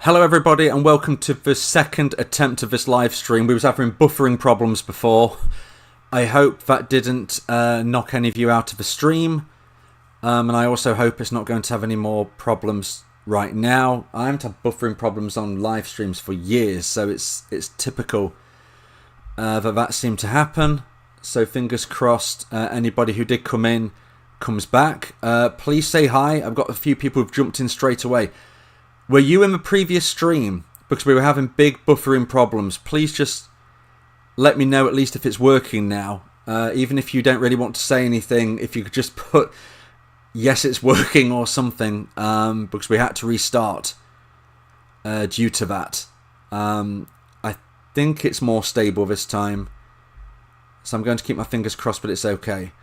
Hello everybody and welcome to the second attempt of this live stream. We was having buffering problems before. I hope that didn't knock any of you out of the stream. And I also hope it's not going to have any more problems right now. I haven't had buffering problems on live streams for years, so it's typical that seemed to happen. So fingers crossed anybody who did come in comes back. Please say hi. I've got a few people who've jumped in straight away. Were you in the previous stream? Because we were having big buffering problems. Please just let me know at least if it's working now. Even if you don't really want to say anything, if you could just put yes it's working or something, because we had to restart due to that. I think it's more stable this time. So I'm going to keep my fingers crossed, but it's okay.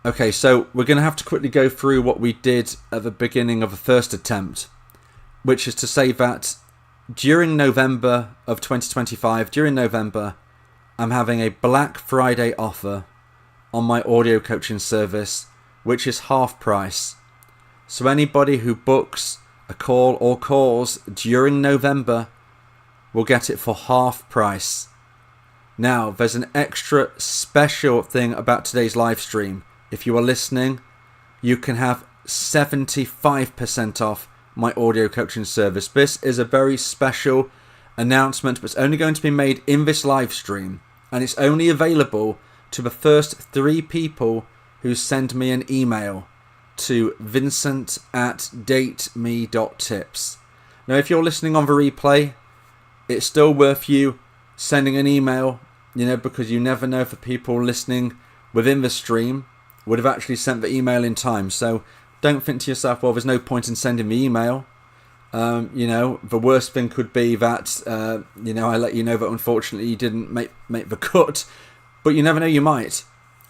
Okay, so we're going to have to quickly go through what we did at the beginning of the first attempt. Which is to say that during November of 2025, I'm having a Black Friday offer on my audio coaching service, which is half price. So anybody who books a call or calls during November will get it for half price. Now, there's an extra special thing about today's live stream. If you are listening, you can have 75% off my audio coaching service. This is a very special announcement, but it's only going to be made in this live stream, and it's only available to the first 3 people who send me an email to vincent@dateme.tips. Now, if you're listening on the replay, it's still worth you sending an email, because you never know if the people listening within the stream would have actually sent the email in time. So don't think to yourself, well, there's no point in sending the email. The worst thing could be that, I let you know that unfortunately you didn't make the cut, but you never know, you might.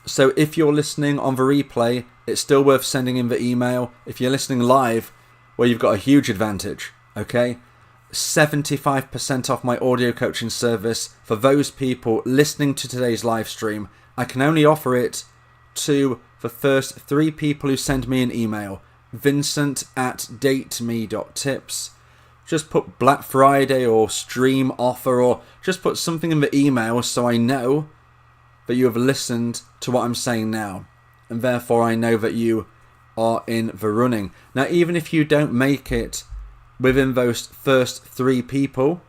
So if you're listening on the replay, it's still worth sending in the email. If you're listening live, well, you've got a huge advantage, okay? 75% off my audio coaching service for those people listening to today's live stream. I can only offer it to the first 3 people who send me an email, vincent@dateme.tips. Just put Black Friday or stream offer, or just put something in the email so I know that you have listened to what I'm saying now, and therefore I know that you are in the running. Now, even if you don't make it within those first 3 people,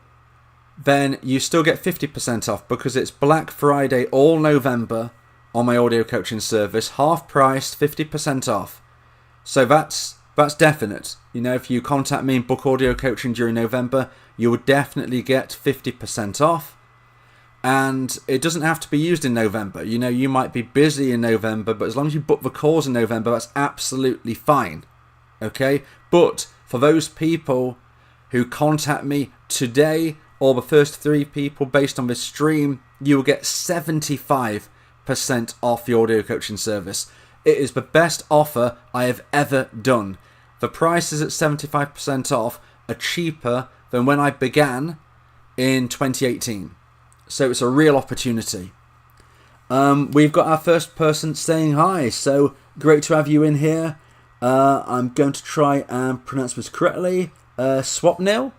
then you still get 50% off, because it's Black Friday all November on my audio coaching service, half price, 50% off. So that's definite. If you contact me and book audio coaching during November, you will definitely get 50% off. And it doesn't have to be used in November. You might be busy in November, but as long as you book the calls in November, that's absolutely fine. Okay? But for those people who contact me today, or the first 3 people based on this stream, you will get 75% off the audio coaching service. It is the best offer I have ever done. The prices at 75% off are cheaper than when I began in 2018. So it's a real opportunity. We've got our first person saying hi, so great to have you in here. I'm going to try and pronounce this correctly. Swapnil,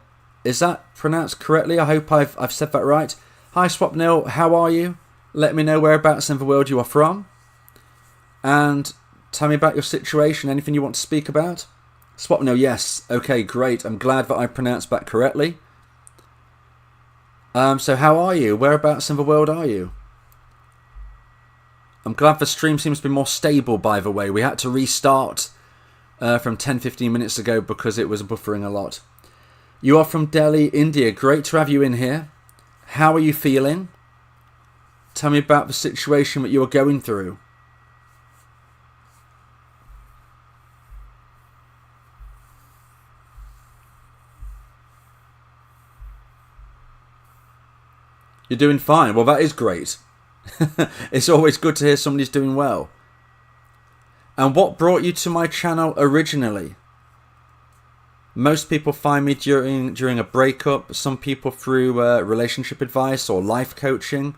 is that pronounced correctly? I hope I've said that right. Hi Swapnil, how are you? Let me know whereabouts in the world you are from. And tell me about your situation, anything you want to speak about. Swapnil, yes. Okay, great. I'm glad that I pronounced that correctly. So how are you? Whereabouts in the world are you? I'm glad the stream seems to be more stable, by the way. We had to restart from 10-15 minutes ago because it was buffering a lot. You are from Delhi, India. Great to have you in here. How are you feeling? Tell me about the situation that you are going through. You're doing fine. Well, that is great. It's always good to hear somebody's doing well. And what brought you to my channel originally? Most people find me during a breakup. Some people through relationship advice or life coaching.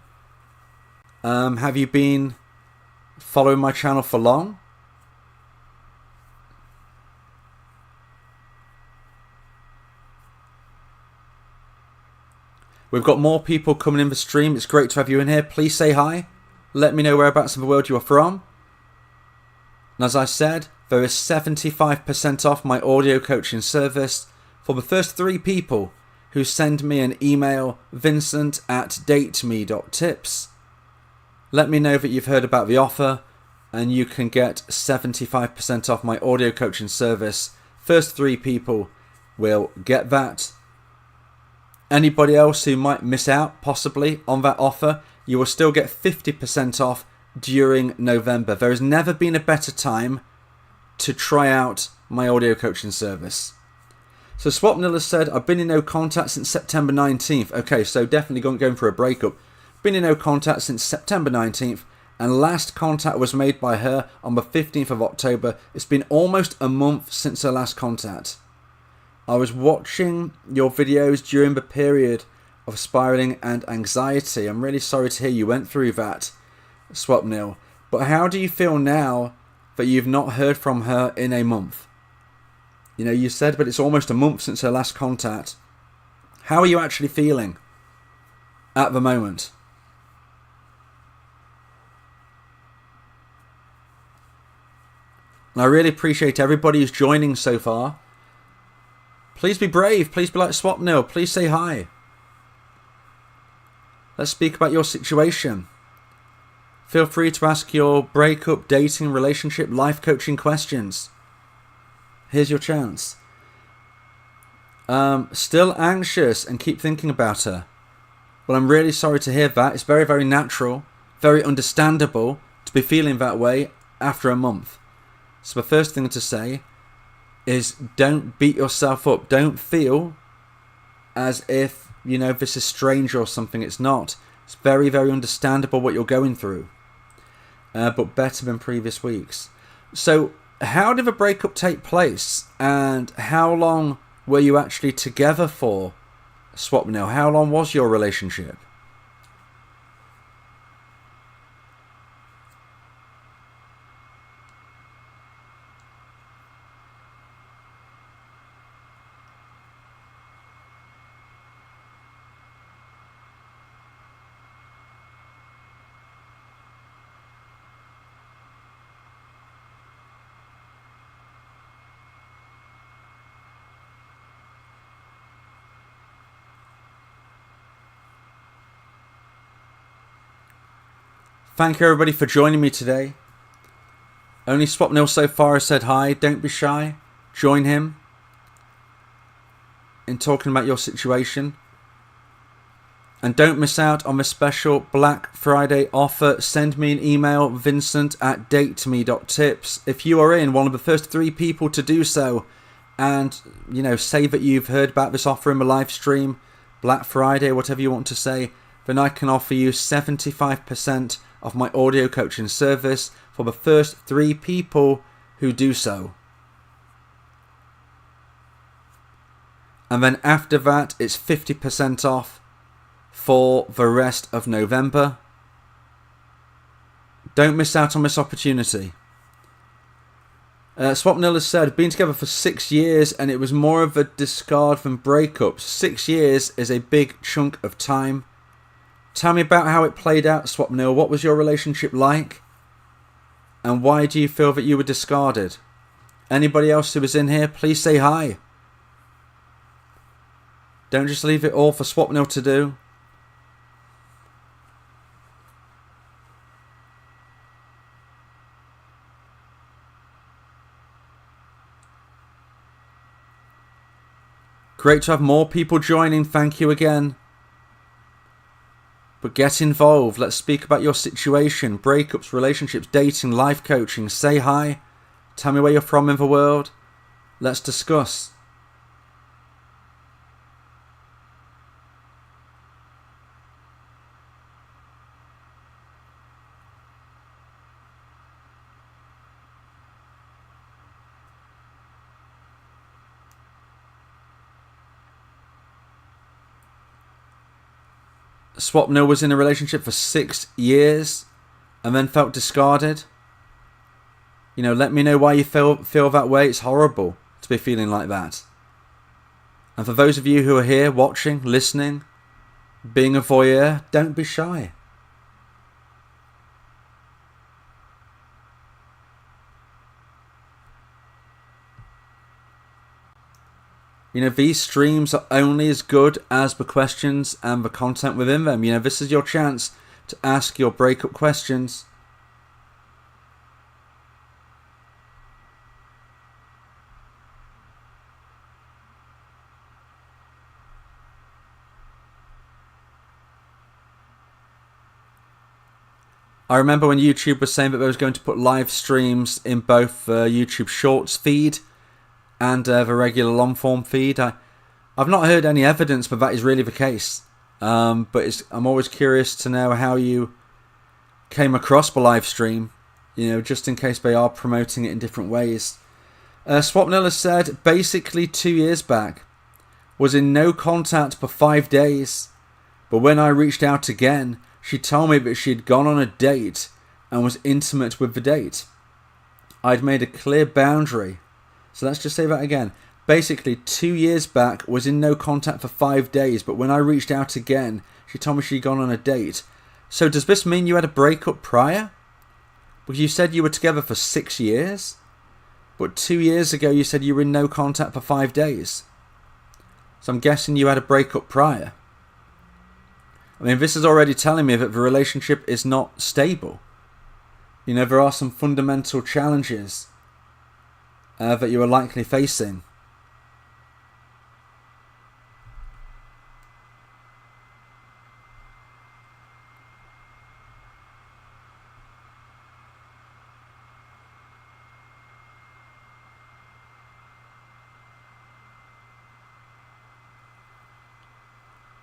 Have you been following my channel for long? We've got more people coming in the stream. It's great to have you in here. Please say hi. Let me know whereabouts in the world you are from. And as I said, there is 75% off my audio coaching service for the first 3 people who send me an email, vincent@dateme.tips. Let me know that you've heard about the offer and you can get 75% off my audio coaching service. First 3 people will get that. Anybody else who might miss out possibly on that offer, you will still get 50% off during November. There has never been a better time to try out my audio coaching service. So Swapnil has said, I've been in no contact since September 19th. Okay, so definitely going for a breakup. Been in no contact since September 19th, and last contact was made by her on the 15th of October. It's been almost a month since her last contact. I was watching your videos during the period of spiraling and anxiety. I'm really sorry to hear you went through that, Swapnil. But how do you feel now that you've not heard from her in a month? You know, you said, but it's almost a month since her last contact. How are you actually feeling at the moment? And I really appreciate everybody who's joining so far. Please be brave. Please be like Swapnil. Please say hi. Let's speak about your situation. Feel free to ask your breakup, dating, relationship, life coaching questions. Here's your chance. Still anxious and keep thinking about her. Well, I'm really sorry to hear that. It's very, very natural, very understandable to be feeling that way after a month. So the first thing to say is don't beat yourself up. Don't feel as if, you know, this is strange or something. It's not. It's very, very understandable what you're going through. But better than previous weeks. So how did the breakup take place? And how long were you actually together for, Swapnil? How long was your relationship? Thank you everybody for joining me today. Only Swapnil so far has said hi. Don't be shy. Join him in talking about your situation. And don't miss out on the special Black Friday offer. Send me an email, vincent@dateme.tips. If you are in one of the first 3 people to do so, and you know, say that you've heard about this offer in the live stream, Black Friday, whatever you want to say, then I can offer you 75% of my audio coaching service for the first 3 people who do so. And then after that, it's 50% off for the rest of November. Don't miss out on this opportunity. Swapnil has said, been together for 6 years and it was more of a discard than breakups. 6 years is a big chunk of time. Tell me about how it played out, Swapnil. What was your relationship like? And why do you feel that you were discarded? Anybody else who was in here, please say hi. Don't just leave it all for Swapnil to do. Great to have more people joining. Thank you again. But get involved. Let's speak about your situation. Breakups, relationships, dating, life coaching. Say hi. Tell me where you're from in the world. Let's discuss. Swapnil was in a relationship for 6 years and then felt discarded. You know, let me know why you feel that way. It's horrible to be feeling like that. And for those of you who are here watching, listening, Being a voyeur, don't be shy. You know, these streams are only as good as the questions and the content within them. You know, this is your chance to ask your breakup questions. I remember when YouTube was saying that they was going to put live streams in both YouTube Shorts feed and the regular long form feed. I've not heard any evidence that is really the case. But I'm always curious to know how you came across the live stream, you know, just in case they are promoting it in different ways. Swapnil has said, basically 2 years back, was in no contact for 5 days, but when I reached out again, she told me that she had gone on a date and was intimate with the date. I'd made a clear boundary. So let's just say that again. Basically, 2 years back, was in no contact for 5 days, but when I reached out again, she told me she'd gone on a date. So does this mean you had a breakup prior? Because you said you were together for 6 years, but 2 years ago you said you were in no contact for 5 days. So I'm guessing you had a breakup prior. I mean, this is already telling me that the relationship is not stable. You know, there are some fundamental challenges that you are likely facing.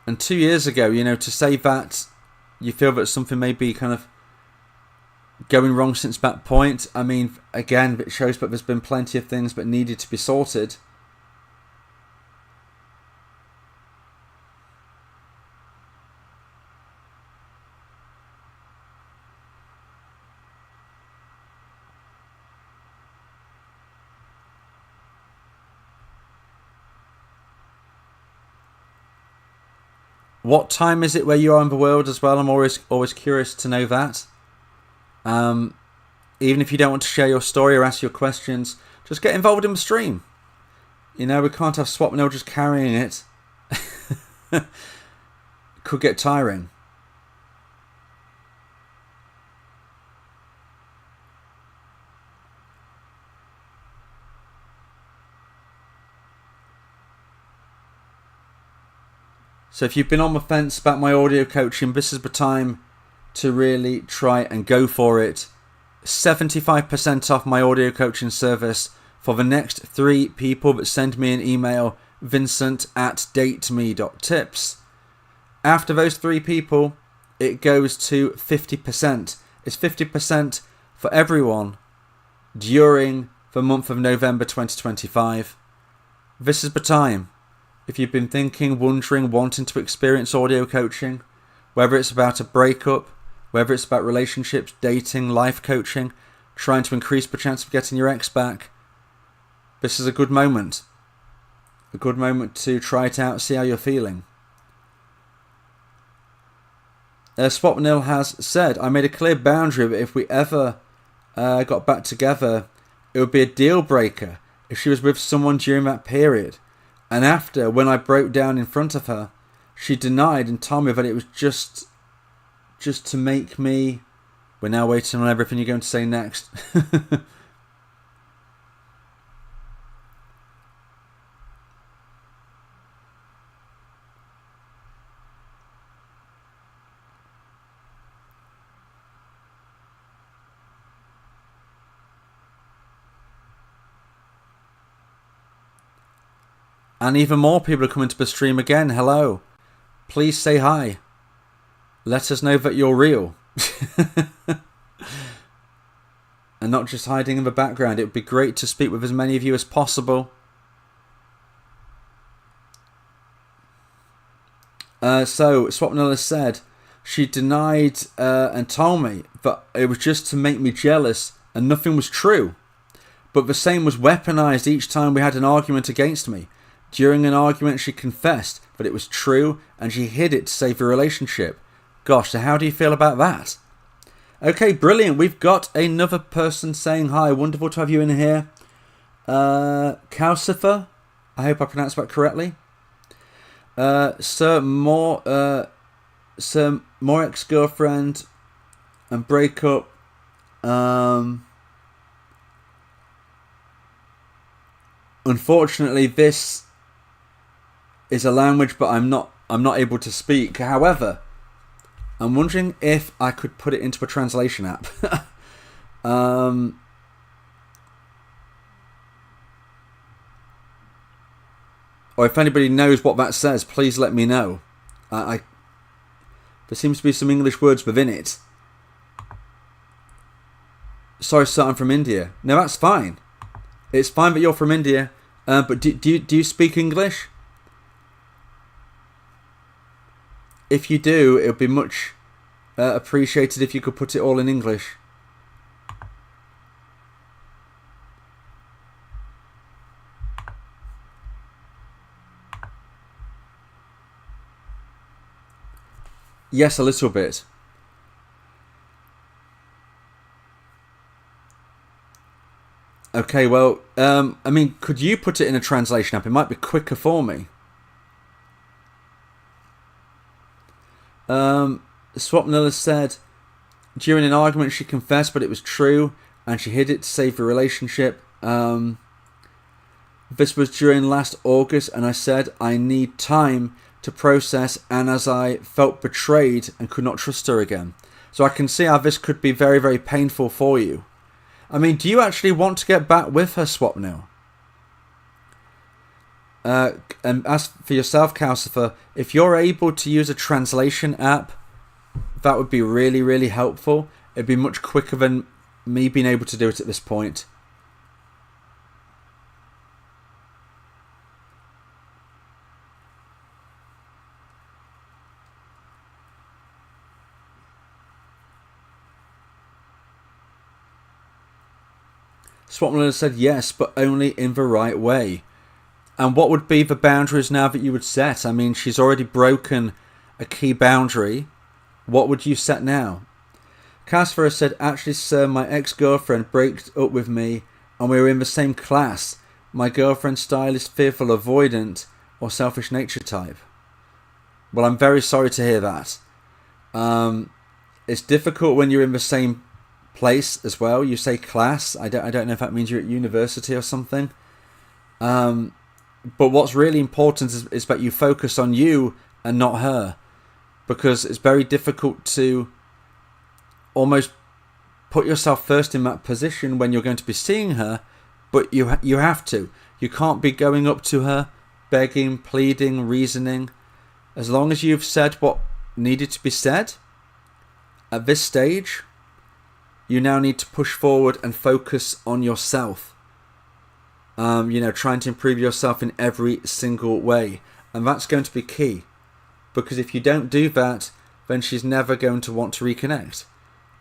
And 2 years ago, you know, to say that you feel that something may be kind of going wrong since that point, I mean, again, it shows that there's been plenty of things that needed to be sorted. What time is it where you are in the world as well? I'm always curious to know that. Even if you don't want to share your story or ask your questions, just get involved in the stream. You know, we can't have Swapnil just carrying it. Could get tiring. So if you've been on the fence about my audio coaching, this is the time to really try and go for it. 75% off my audio coaching service for the next 3 people that send me an email, vincent@dateme.tips. After those 3 people, it goes to 50%. It's 50% for everyone during the month of November 2025. This is the time. If you've been thinking, wondering, wanting to experience audio coaching, whether it's about a breakup, whether it's about relationships, dating, life coaching, trying to increase the chance of getting your ex back, this is a good moment. A good moment to try it out, see how you're feeling. Swapnil has said, I made a clear boundary that if we ever got back together, it would be a deal breaker if she was with someone during that period. And after, when I broke down in front of her, she denied and told me that it was just to make me... We're now waiting on everything you're going to say next. And even more people are coming to the stream again. Hello. Please say hi. Let us know that you're real. And not just hiding in the background. It would be great to speak with as many of you as possible. So, Swapnil has said, she denied and told me that it was just to make me jealous and nothing was true. But the same was weaponized each time we had an argument against me. During an argument, she confessed that it was true and she hid it to save the relationship. Gosh, so how do you feel about that? Okay, brilliant. We've got another person saying hi. Wonderful to have you in here. Calcifer. I hope I pronounced that correctly. Sir More ex-girlfriend and breakup. Unfortunately, this is a language, but I'm not able to speak. However, I'm wondering if I could put it into a translation app. Or if anybody knows what that says, please let me know. There seems to be some English words within it. Sorry, sir, I'm from India. No, that's fine. It's fine that you're from India. But do you speak English? If you do, it would be much appreciated if you could put it all in English. Yes, a little bit. Okay, well, I mean, could you put it in a translation app? It might be quicker for me. Swapnil has said, during an argument she confessed, but it was true, and she hid it to save the relationship. This was during last August, and I said I need time to process, and as I felt betrayed and could not trust her again. So I can see how this could be very, very painful for you. I mean, do you actually want to get back with her, Swapnil? And as for yourself, Calcifer, if you're able to use a translation app, that would be really, really helpful. It'd be much quicker than me being able to do it at this point. Swapnil said yes, but only in the right way. And what would be the boundaries now that you would set? I mean, she's already broken a key boundary. What would you set now? Casper said, actually, sir, my ex-girlfriend broke up with me and we were in the same class. My girlfriend's style is fearful, avoidant, or selfish nature type. Well, I'm very sorry to hear that. It's difficult when you're in the same place as well. You say class. I don't know if that means you're at university or something. But what's really important is that you focus on you and not her, because it's very difficult to almost put yourself first in that position when you're going to be seeing her, but you have to. You can't be going up to her, begging, pleading, reasoning. As long as you've said what needed to be said, at this stage, you now need to push forward and focus on yourself. Trying to improve yourself in every single way. And that's going to be key. Because if you don't do that, then she's never going to want to reconnect.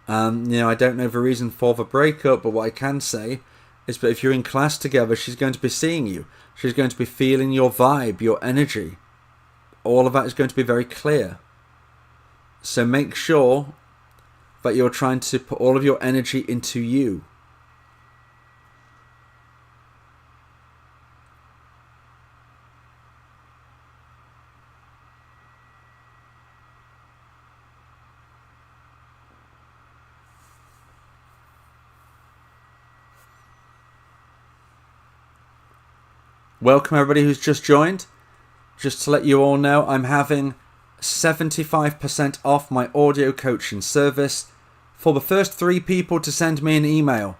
I don't know the reason for the breakup, but what I can say is that if you're in class together, she's going to be seeing you. She's going to be feeling your vibe, your energy. All of that is going to be very clear. So make sure that you're trying to put all of your energy into you. Welcome everybody who's just joined. Just to let you all know, I'm having 75% off my audio coaching service for the first 3 people to send me an email.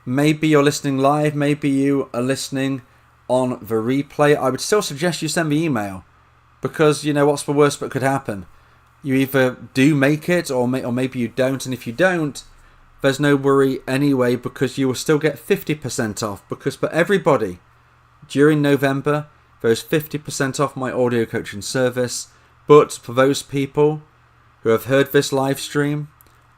Maybe you're listening live, maybe you are listening on the replay. I would still suggest you send me email, because what's the worst that could happen? You either do make it or maybe you don't, and if you don't, there's no worry anyway, because you will still get 50% off, because for everybody during November there's 50% off my audio coaching service. But for those people who have heard this live stream,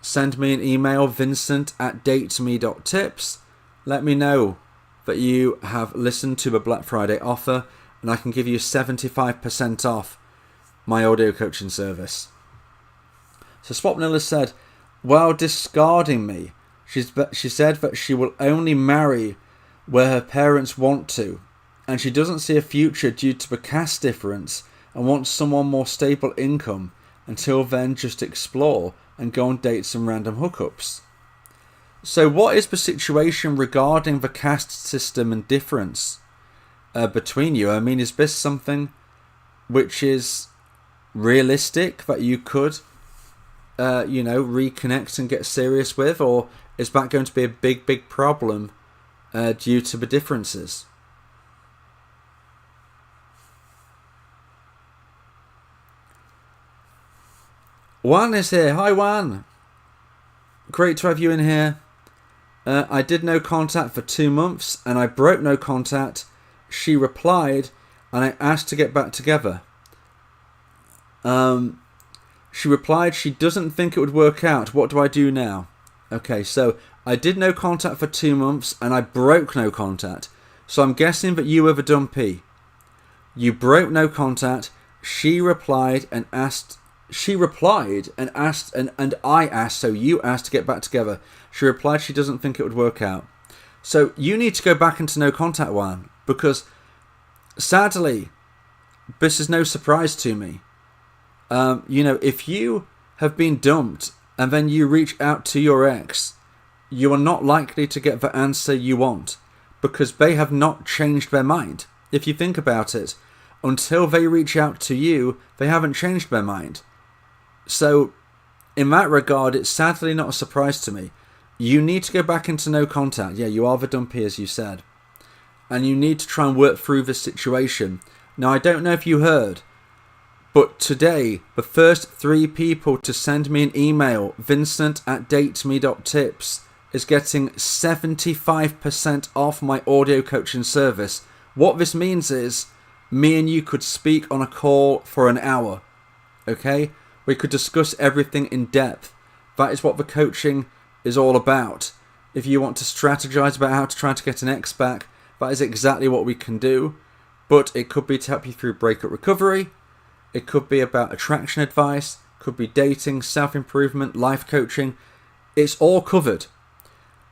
send me an email, vincent@dateme.tips. Let me know that you have listened to the Black Friday offer, and I can give you 75% off my audio coaching service. So Swapnil has said, while discarding me, she said that she will only marry where her parents want to, and she doesn't see a future due to the caste difference and wants someone more stable income. Until then, just explore and go on dates and random hookups. So what is the situation regarding the caste system and difference between you? I mean, is this something which is realistic that you could, reconnect and get serious with? Or is that going to be a big, big problem due to the differences? Juan is here. Hi, Juan. Great to have you in here. I did no contact for 2 months and I broke no contact. She replied and I asked to get back together. She replied she doesn't think it would work out. What do I do now? Okay, so I did no contact for 2 months and I broke no contact. So I'm guessing that you were the dumpy. You broke no contact. She replied and asked. And I asked, so you asked to get back together. She replied she doesn't think it would work out. So you need to go back into no contact, Juan, because sadly, this is no surprise to me. If you have been dumped and then you reach out to your ex, you are not likely to get the answer you want because they have not changed their mind. If you think about it, until they reach out to you, they haven't changed their mind. So, in that regard, it's sadly not a surprise to me. You need to go back into no contact. Yeah, you are the dumpy, as you said. And you need to try and work through this situation. Now, I don't know if you heard, but today, the first 3 people to send me an email, vincent@dateme.tips, is getting 75% off my audio coaching service. What this means is, me and you could speak on a call for an hour. Okay? We could discuss everything in depth. That is what the coaching is all about. If you want to strategize about how to try to get an ex back, that is exactly what we can do. But it could be to help you through breakup recovery. It could be about attraction advice. Could be dating, self-improvement, life coaching. It's all covered.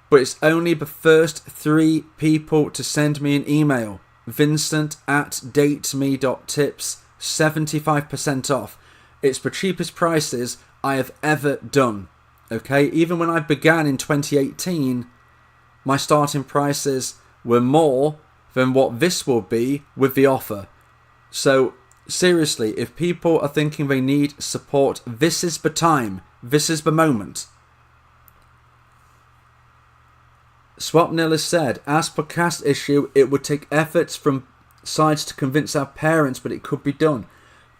But it's only the first 3 people to send me an email. Vincent@dateme.tips, 75% off. It's the cheapest prices I have ever done. Okay, even when I began in 2018, my starting prices were more than what this will be with the offer. So seriously, if people are thinking they need support, this is the time. This is the moment. Swapnil has said, as per caste issue, it would take efforts from sides to convince our parents, but it could be done.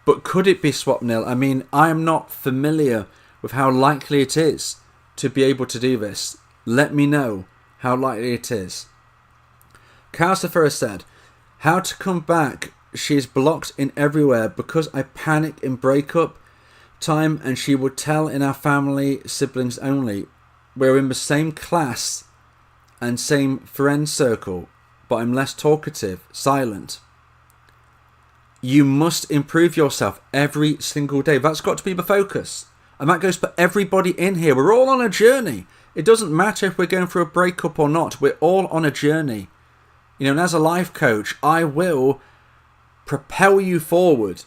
But could it be, Swapnil? I mean, I am not familiar with how likely it is to be able to do this. Let me know how likely it is. Calcifer has said, how to come back? She is blocked in everywhere because I panic in breakup time and she would tell in our family, siblings only. We're in the same class and same friend circle, but I'm less talkative, silent. You must improve yourself every single day. That's got to be the focus. And that goes for everybody in here. We're all on a journey. It doesn't matter if we're going through a breakup or not. We're all on a journey. And as a life coach, I will propel you forward.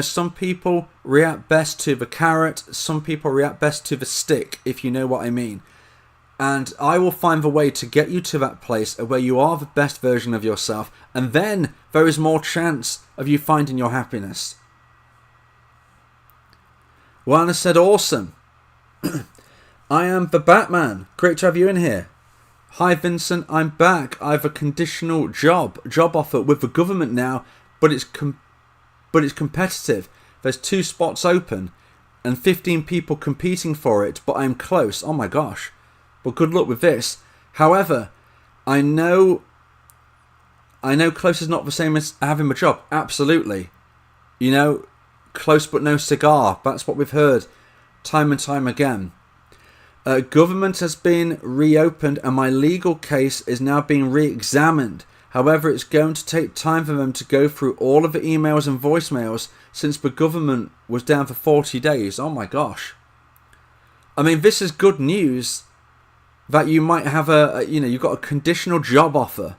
Some people react best to the carrot. Some people react best to the stick, if you know what I mean. And I will find the way to get you to that place where you are the best version of yourself. And then there is more chance of you finding your happiness. Juana said, awesome. I am the Batman. Great to have you in here. Hi, Vincent. I'm back. I have a conditional job offer with the government now, but it's competitive. There's 2 spots open and 15 people competing for it, but I'm close. Oh my gosh. Well, good luck with this. However, I know close is not the same as having a job. Absolutely. Close but no cigar. That's what we've heard time and time again. Government has been reopened and my legal case is now being re-examined. However, it's going to take time for them to go through all of the emails and voicemails since the government was down for 40 days. Oh my gosh. I mean, this is good news that you might have you've got a conditional job offer,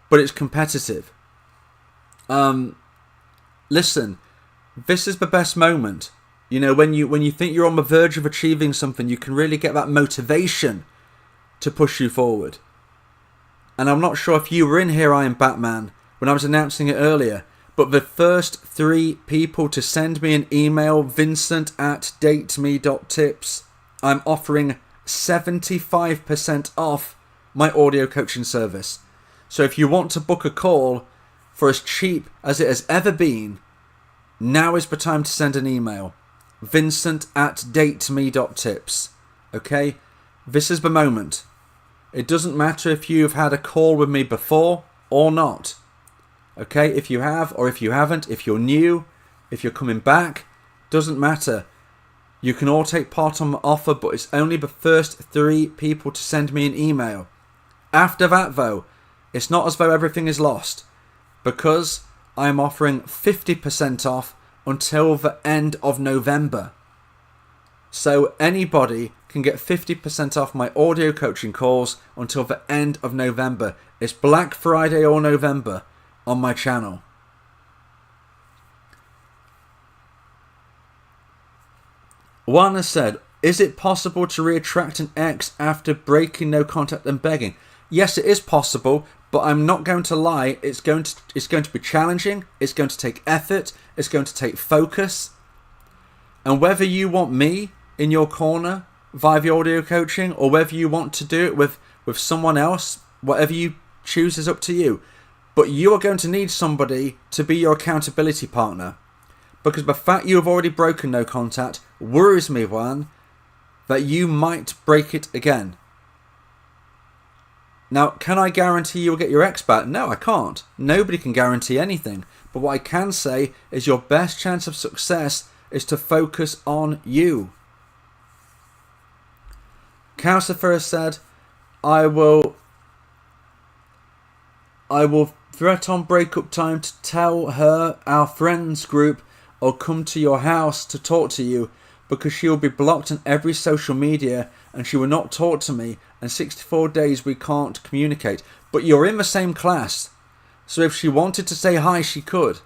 but it's competitive. Listen, this is the best moment. You know, when you think you're on the verge of achieving something, you can really get that motivation to push you forward. And I'm not sure if you were in Here I Am Batman when I was announcing it earlier, but the first 3 people to send me an email, vincent@dateme.tips, I'm offering 75% off my audio coaching service. So if you want to book a call for as cheap as it has ever been, now is the time to send an email. Vincent@dateme.tips. Okay? This is the moment. It doesn't matter if you've had a call with me before or not. Okay? If you have or if you haven't, if you're new, if you're coming back, doesn't matter. You can all take part on the offer, but it's only the first 3 people to send me an email. After that, though, it's not as though everything is lost, because I'm offering 50% off until the end of November. So anybody can get 50% off my audio coaching calls until the end of November. It's Black Friday or November on my channel. One has said, is it possible to reattract an ex after breaking no contact and begging? Yes, it is possible, but I'm not going to lie. It's going to be challenging. It's going to take effort. It's going to take focus. And whether you want me in your corner via the audio coaching, or whether you want to do it with someone else, whatever you choose is up to you. But you are going to need somebody to be your accountability partner. Because the fact you have already broken no contact worries me, Juan, that you might break it again. Now, can I guarantee you'll get your ex back? No, I can't. Nobody can guarantee anything. But what I can say is your best chance of success is to focus on you. Calcifer said, I will threat on breakup time to tell her our friends group or come to your house to talk to you, because she will be blocked on every social media and she will not talk to me, and 64 days we can't communicate. But you're in the same class, so if she wanted to say hi, she could.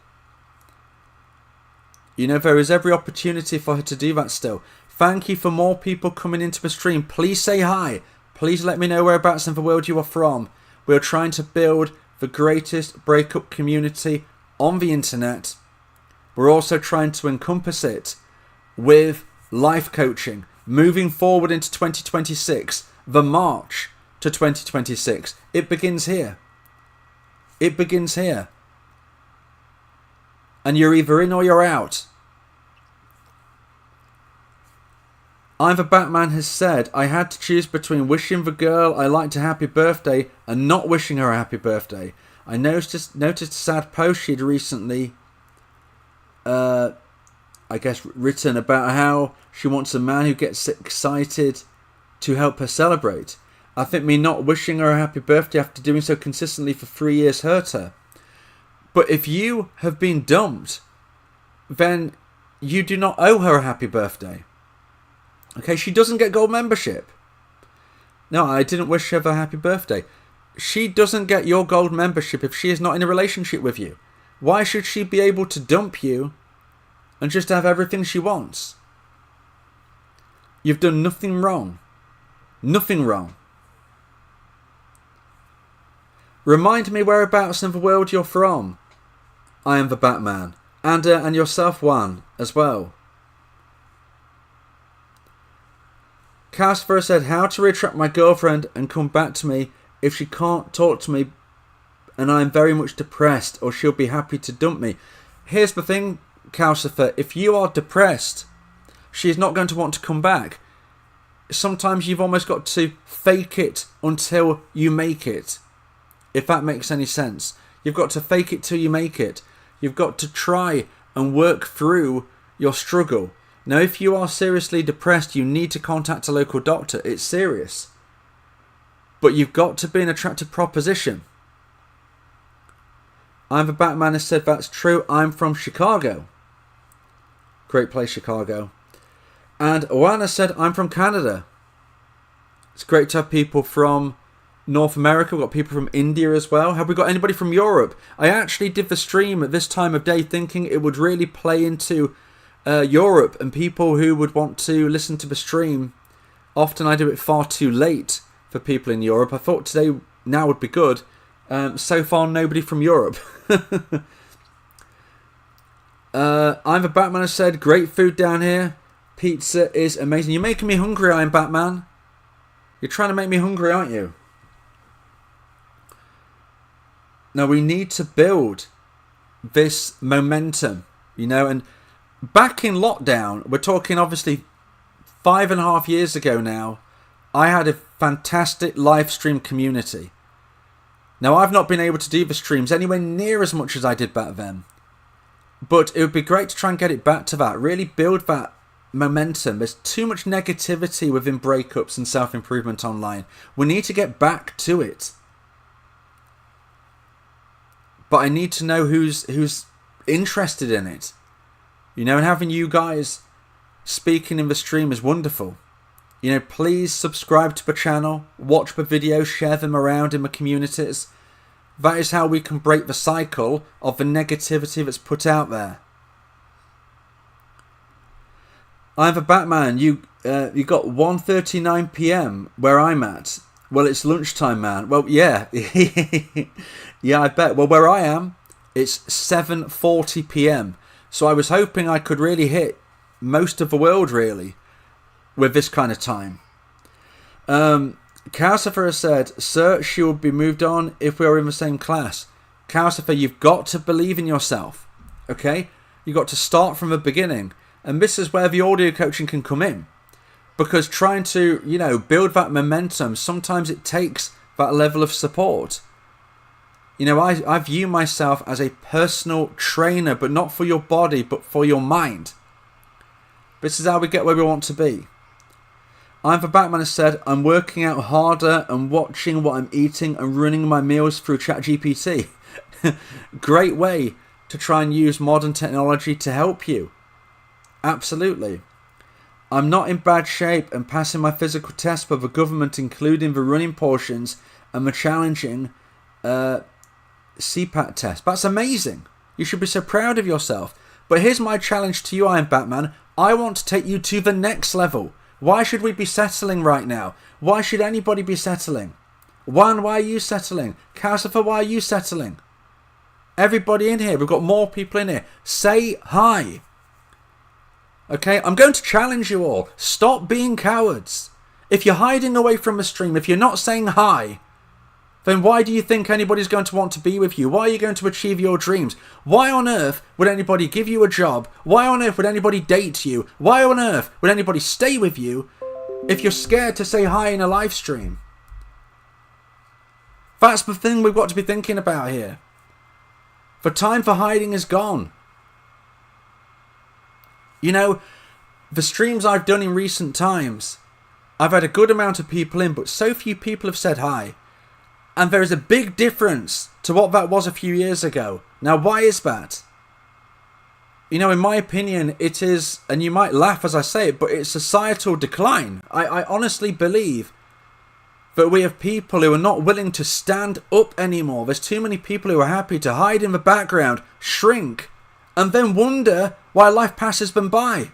You know, there is every opportunity for her to do that still. Thank you for more people coming into the stream. Please say hi. Please let me know whereabouts in the world you are from. We're trying to build the greatest breakup community on the internet. We're also trying to encompass it with life coaching. Moving forward into 2026, the march to 2026, it begins here. It begins here. And you're either in or you're out. I'm the Batman has said, I had to choose between wishing the girl I liked a happy birthday and not wishing her a happy birthday. I noticed a sad post she'd recently written about how she wants a man who gets excited to help her celebrate. I think me not wishing her a happy birthday after doing so consistently for 3 years hurt her. But if you have been dumped, then you do not owe her a happy birthday. Okay, she doesn't get gold membership. No, I didn't wish her a happy birthday. She doesn't get your gold membership if she is not in a relationship with you. Why should she be able to dump you and just have everything she wants? You've done nothing wrong. Nothing wrong. Remind me whereabouts in the world you're from. I am the Batman. And yourself, Juan, as well. Casper said, how to reattract my girlfriend and come back to me if she can't talk to me and I'm very much depressed, or she'll be happy to dump me. Here's the thing, Calcifer, if you are depressed, she's not going to want to come back. Sometimes you've almost got to fake it until you make it, if that makes any sense. You've got to fake it till you make it. You've got to try and work through your struggle. Now, if you are seriously depressed, you need to contact a local doctor. It's serious. But you've got to be an attractive proposition. I'm the Batman has said that's true. I'm from Chicago. Great place, Chicago. And Oana said, I'm from Canada. It's great to have people from North America. We've got people from India as well. Have we got anybody from Europe? I actually did the stream at this time of day thinking it would really play into Europe and people who would want to listen to the stream. Often I do it far too late for people in Europe. I thought today now would be good. So far, nobody from Europe. I'm the Batman has said, great food down here. Pizza is amazing. You're making me hungry, I'm Batman. You're trying to make me hungry, aren't you? Now, we need to build this momentum, you know, and back in lockdown, we're talking obviously 5.5 years ago now, I had a fantastic live stream community. Now, I've not been able to do the streams anywhere near as much as I did back then. But it would be great to try and get it back to that. Really build that momentum. There's too much negativity within breakups and self-improvement online. We need to get back to it. But I need to know who's interested in it. You know, and having you guys speaking in the stream is wonderful. You know, please subscribe to the channel, watch the videos, share them around in the communities. That is how we can break the cycle of the negativity that's put out there. I'm the Batman. You got 1:39 p.m. where I'm at. Well, it's lunchtime, man. Well, yeah. Yeah, I bet. Well, where I am, it's 7:40 p.m. So I was hoping I could really hit most of the world, really, with this kind of time. Calcifer said, sir, she will be moved on if we are in the same class. Calcifer, you've got to believe in yourself. Okay? You've got to start from the beginning. And this is where the audio coaching can come in. Because trying to, you know, build that momentum, sometimes it takes that level of support. You know, I view myself as a personal trainer, but not for your body, but for your mind. This is how we get where we want to be. I'm the Batman has said, I'm working out harder and watching what I'm eating and running my meals through ChatGPT. Great way to try and use modern technology to help you. Absolutely. I'm not in bad shape and passing my physical test for the government, including the running portions and the challenging CPAT test. That's amazing. You should be so proud of yourself. But here's my challenge to you, Iron Batman. I want to take you to the next level. Why should we be settling right now? Why should anybody be settling? Juan, why are you settling? Calcifer, why are you settling? Everybody in here, we've got more people in here. Say hi. Okay, I'm going to challenge you all. Stop being cowards. If you're hiding away from the stream, if you're not saying hi, then why do you think anybody's going to want to be with you? Why are you going to achieve your dreams? Why on earth would anybody give you a job? Why on earth would anybody date you? Why on earth would anybody stay with you if you're scared to say hi in a live stream? That's the thing we've got to be thinking about here. The time for hiding is gone. You know, the streams I've done in recent times, I've had a good amount of people in, but so few people have said hi. And there is a big difference to what that was a few years ago. Now, why is that? You know, in my opinion, it is, and you might laugh as I say it, but it's societal decline. I honestly believe that we have people who are not willing to stand up anymore. There's too many people who are happy to hide in the background, shrink, and then wonder why life passes them by.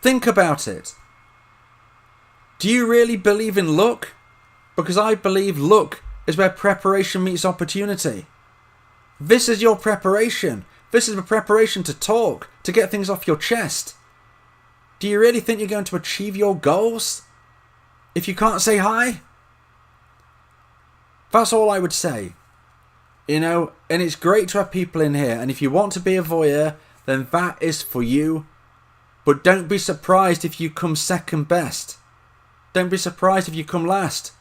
Think about it. Do you really believe in luck? Because I believe luck is where preparation meets opportunity. This is your preparation. This is the preparation to talk, to get things off your chest. Do you really think you're going to achieve your goals if you can't say hi? That's all I would say. You know, and it's great to have people in here. And if you want to be a voyeur, then that is for you. But don't be surprised if you come second best. Don't be surprised if you come last.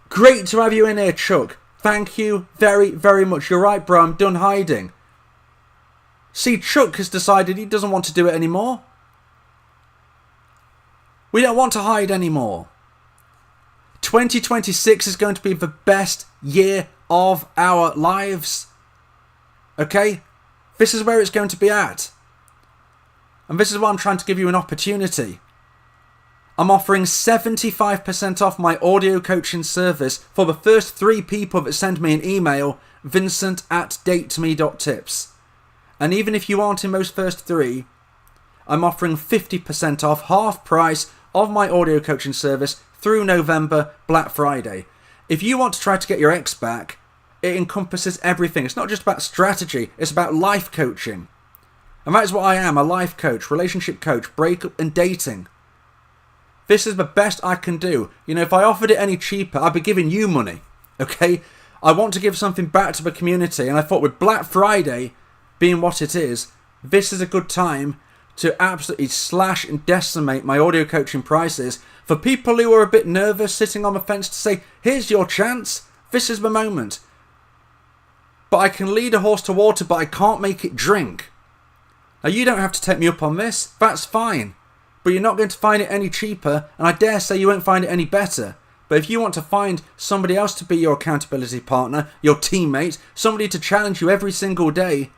Great to have you in here, Chuck. Thank you very, very much. You're right, bro. I'm done hiding. See, Chuck has decided he doesn't want to do it anymore. We don't want to hide anymore. 2026 is going to be the best year of our lives. Okay? This is where it's going to be at. And this is why I'm trying to give you an opportunity. I'm offering 75% off my audio coaching service for the first 3 people that send me an email, vincent@dateme.tips. And even if you aren't in those first 3, I'm offering 50% off, half price of my audio coaching service through November, Black Friday. If you want to try to get your ex back, it encompasses everything. It's not just about strategy, it's about life coaching. And that is what I am, a life coach, relationship coach, breakup and dating. This is the best I can do. You know, if I offered it any cheaper, I'd be giving you money. Okay? I want to give something back to the community, and I thought with Black Friday being what it is, this is a good time to absolutely slash and decimate my audio coaching prices for people who are a bit nervous, sitting on the fence, to say, here's your chance. This is the moment. But I can lead a horse to water, but I can't make it drink. Now, you don't have to take me up on this. That's fine. But you're not going to find it any cheaper, and I dare say you won't find it any better. But if you want to find somebody else to be your accountability partner, your teammate, somebody to challenge you every single day,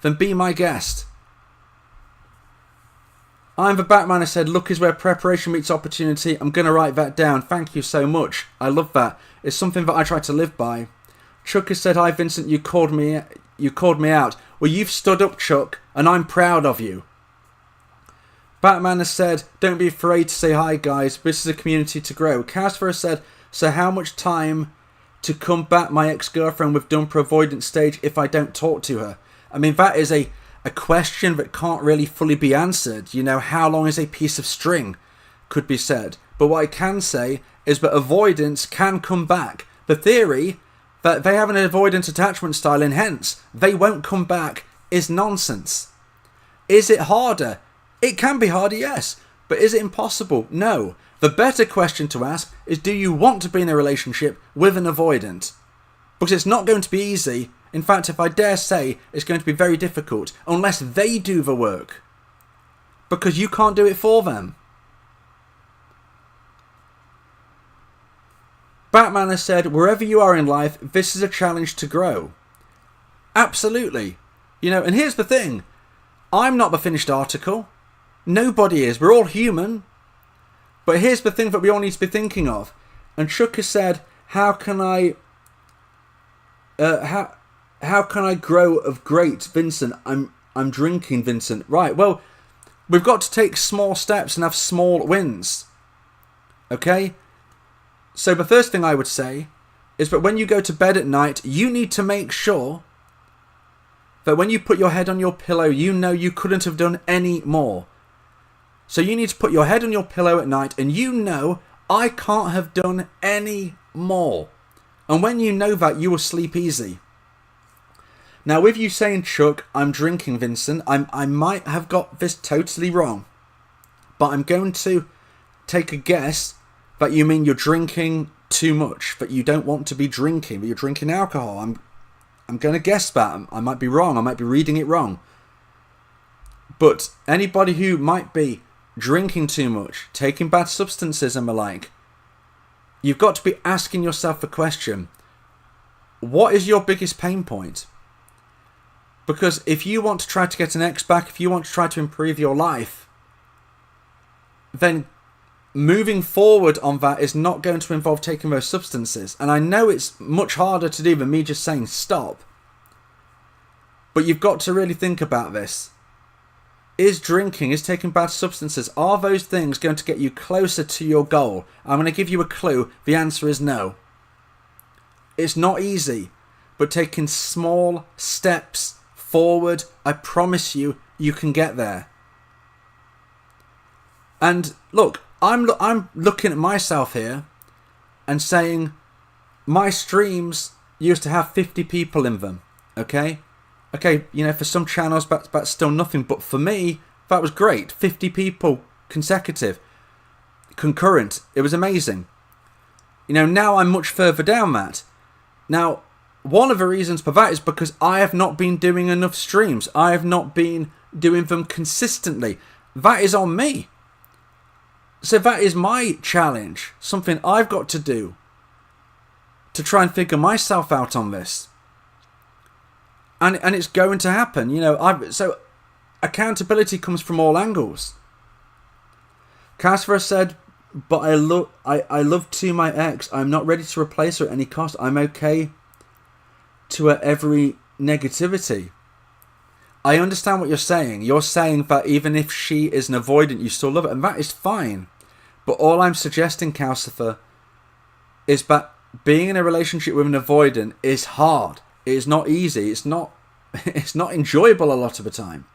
then be my guest. I'm the Batman. I said, luck is where preparation meets opportunity. I'm going to write that down. Thank you so much. I love that. It's something that I try to live by. Chuck has said, hi Vincent, you called me out. Well, you've stood up, Chuck, and I'm proud of you. Batman has said, don't be afraid to say hi, guys. This is a community to grow. Casper has said, so how much time to combat my ex-girlfriend with dumper avoidance stage if I don't talk to her? I mean, that is a question that can't really fully be answered. You know, how long is a piece of string, could be said. But what I can say is that avoidance can come back. The theory that they have an avoidance attachment style and hence they won't come back is nonsense. Is it harder? It can be harder, yes. But is it impossible? No. The better question to ask is, do you want to be in a relationship with an avoidant? Because it's not going to be easy. In fact, if I dare say, it's going to be very difficult unless they do the work. Because you can't do it for them. Batman has said, wherever you are in life, this is a challenge to grow. Absolutely. You know, and here's the thing. I'm not the finished article. Nobody is. We're all human. But here's the thing that we all need to be thinking of. And Chuck has said, how can I grow of great, Vincent? I'm drinking, Vincent. Right, well, we've got to take small steps and have small wins. Okay? So the first thing I would say is that when you go to bed at night, you need to make sure that when you put your head on your pillow, you know you couldn't have done any more. So you need to put your head on your pillow at night and you know, I can't have done any more. And when you know that, you will sleep easy. Now, with you saying, Chuck, I'm drinking, Vincent, I might have got this totally wrong. But I'm going to take a guess that you mean you're drinking too much, that you don't want to be drinking, that you're drinking alcohol. I'm going to guess that. I might be wrong. I might be reading it wrong. But anybody who might be drinking too much, taking bad substances and the like, you've got to be asking yourself the question, what is your biggest pain point? Because if you want to try to get an ex back, if you want to try to improve your life, then moving forward on that is not going to involve taking those substances. And I know it's much harder to do than me just saying stop. But you've got to really think about this. Is drinking, is taking bad substances, are those things going to get you closer to your goal? I'm going to give you a clue. The answer is no. It's not easy, but taking small steps forward, I promise you, you can get there. And look, I'm looking at myself here and saying my streams used to have 50 people in them, okay? Okay, you know, for some channels that's still nothing, but for me, that was great. 50 people consecutive, concurrent. It was amazing. You know, now I'm much further down that. Now, one of the reasons for that is because I have not been doing enough streams. I have not been doing them consistently. That is on me. So that is my challenge, something I've got to do to try and figure myself out on this. And it's going to happen, so accountability comes from all angles. Casper said, but I love to my ex. I'm not ready to replace her at any cost. I'm okay to her every negativity. I understand what you're saying. You're saying that even if she is an avoidant, you still love it, and that is fine. But all I'm suggesting, Calcifer, is that being in a relationship with an avoidant is hard. It is not easy. It's not enjoyable a lot of the time.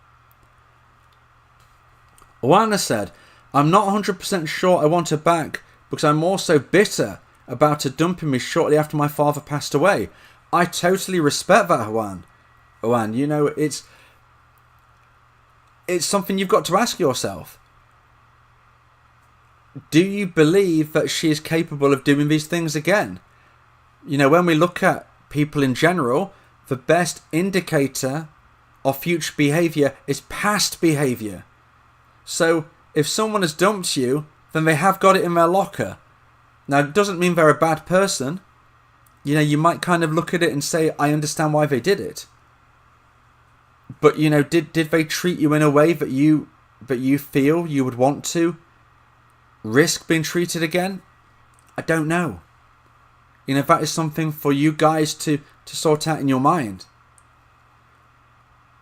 Oana said, I'm not 100% sure I want her back because I'm also bitter about her dumping me shortly after my father passed away. I totally respect that, Juan. It's something you've got to ask yourself. Do you believe that she is capable of doing these things again? When we look at people in general, the best indicator of future behaviour is past behaviour. So if someone has dumped you, then they have got it in their locker. Now, it doesn't mean they're a bad person. You might kind of look at it and say, I understand why they did it. But, did they treat you in a way that you feel you would want to risk being treated again? I don't know. That is something for you guys to sort out in your mind.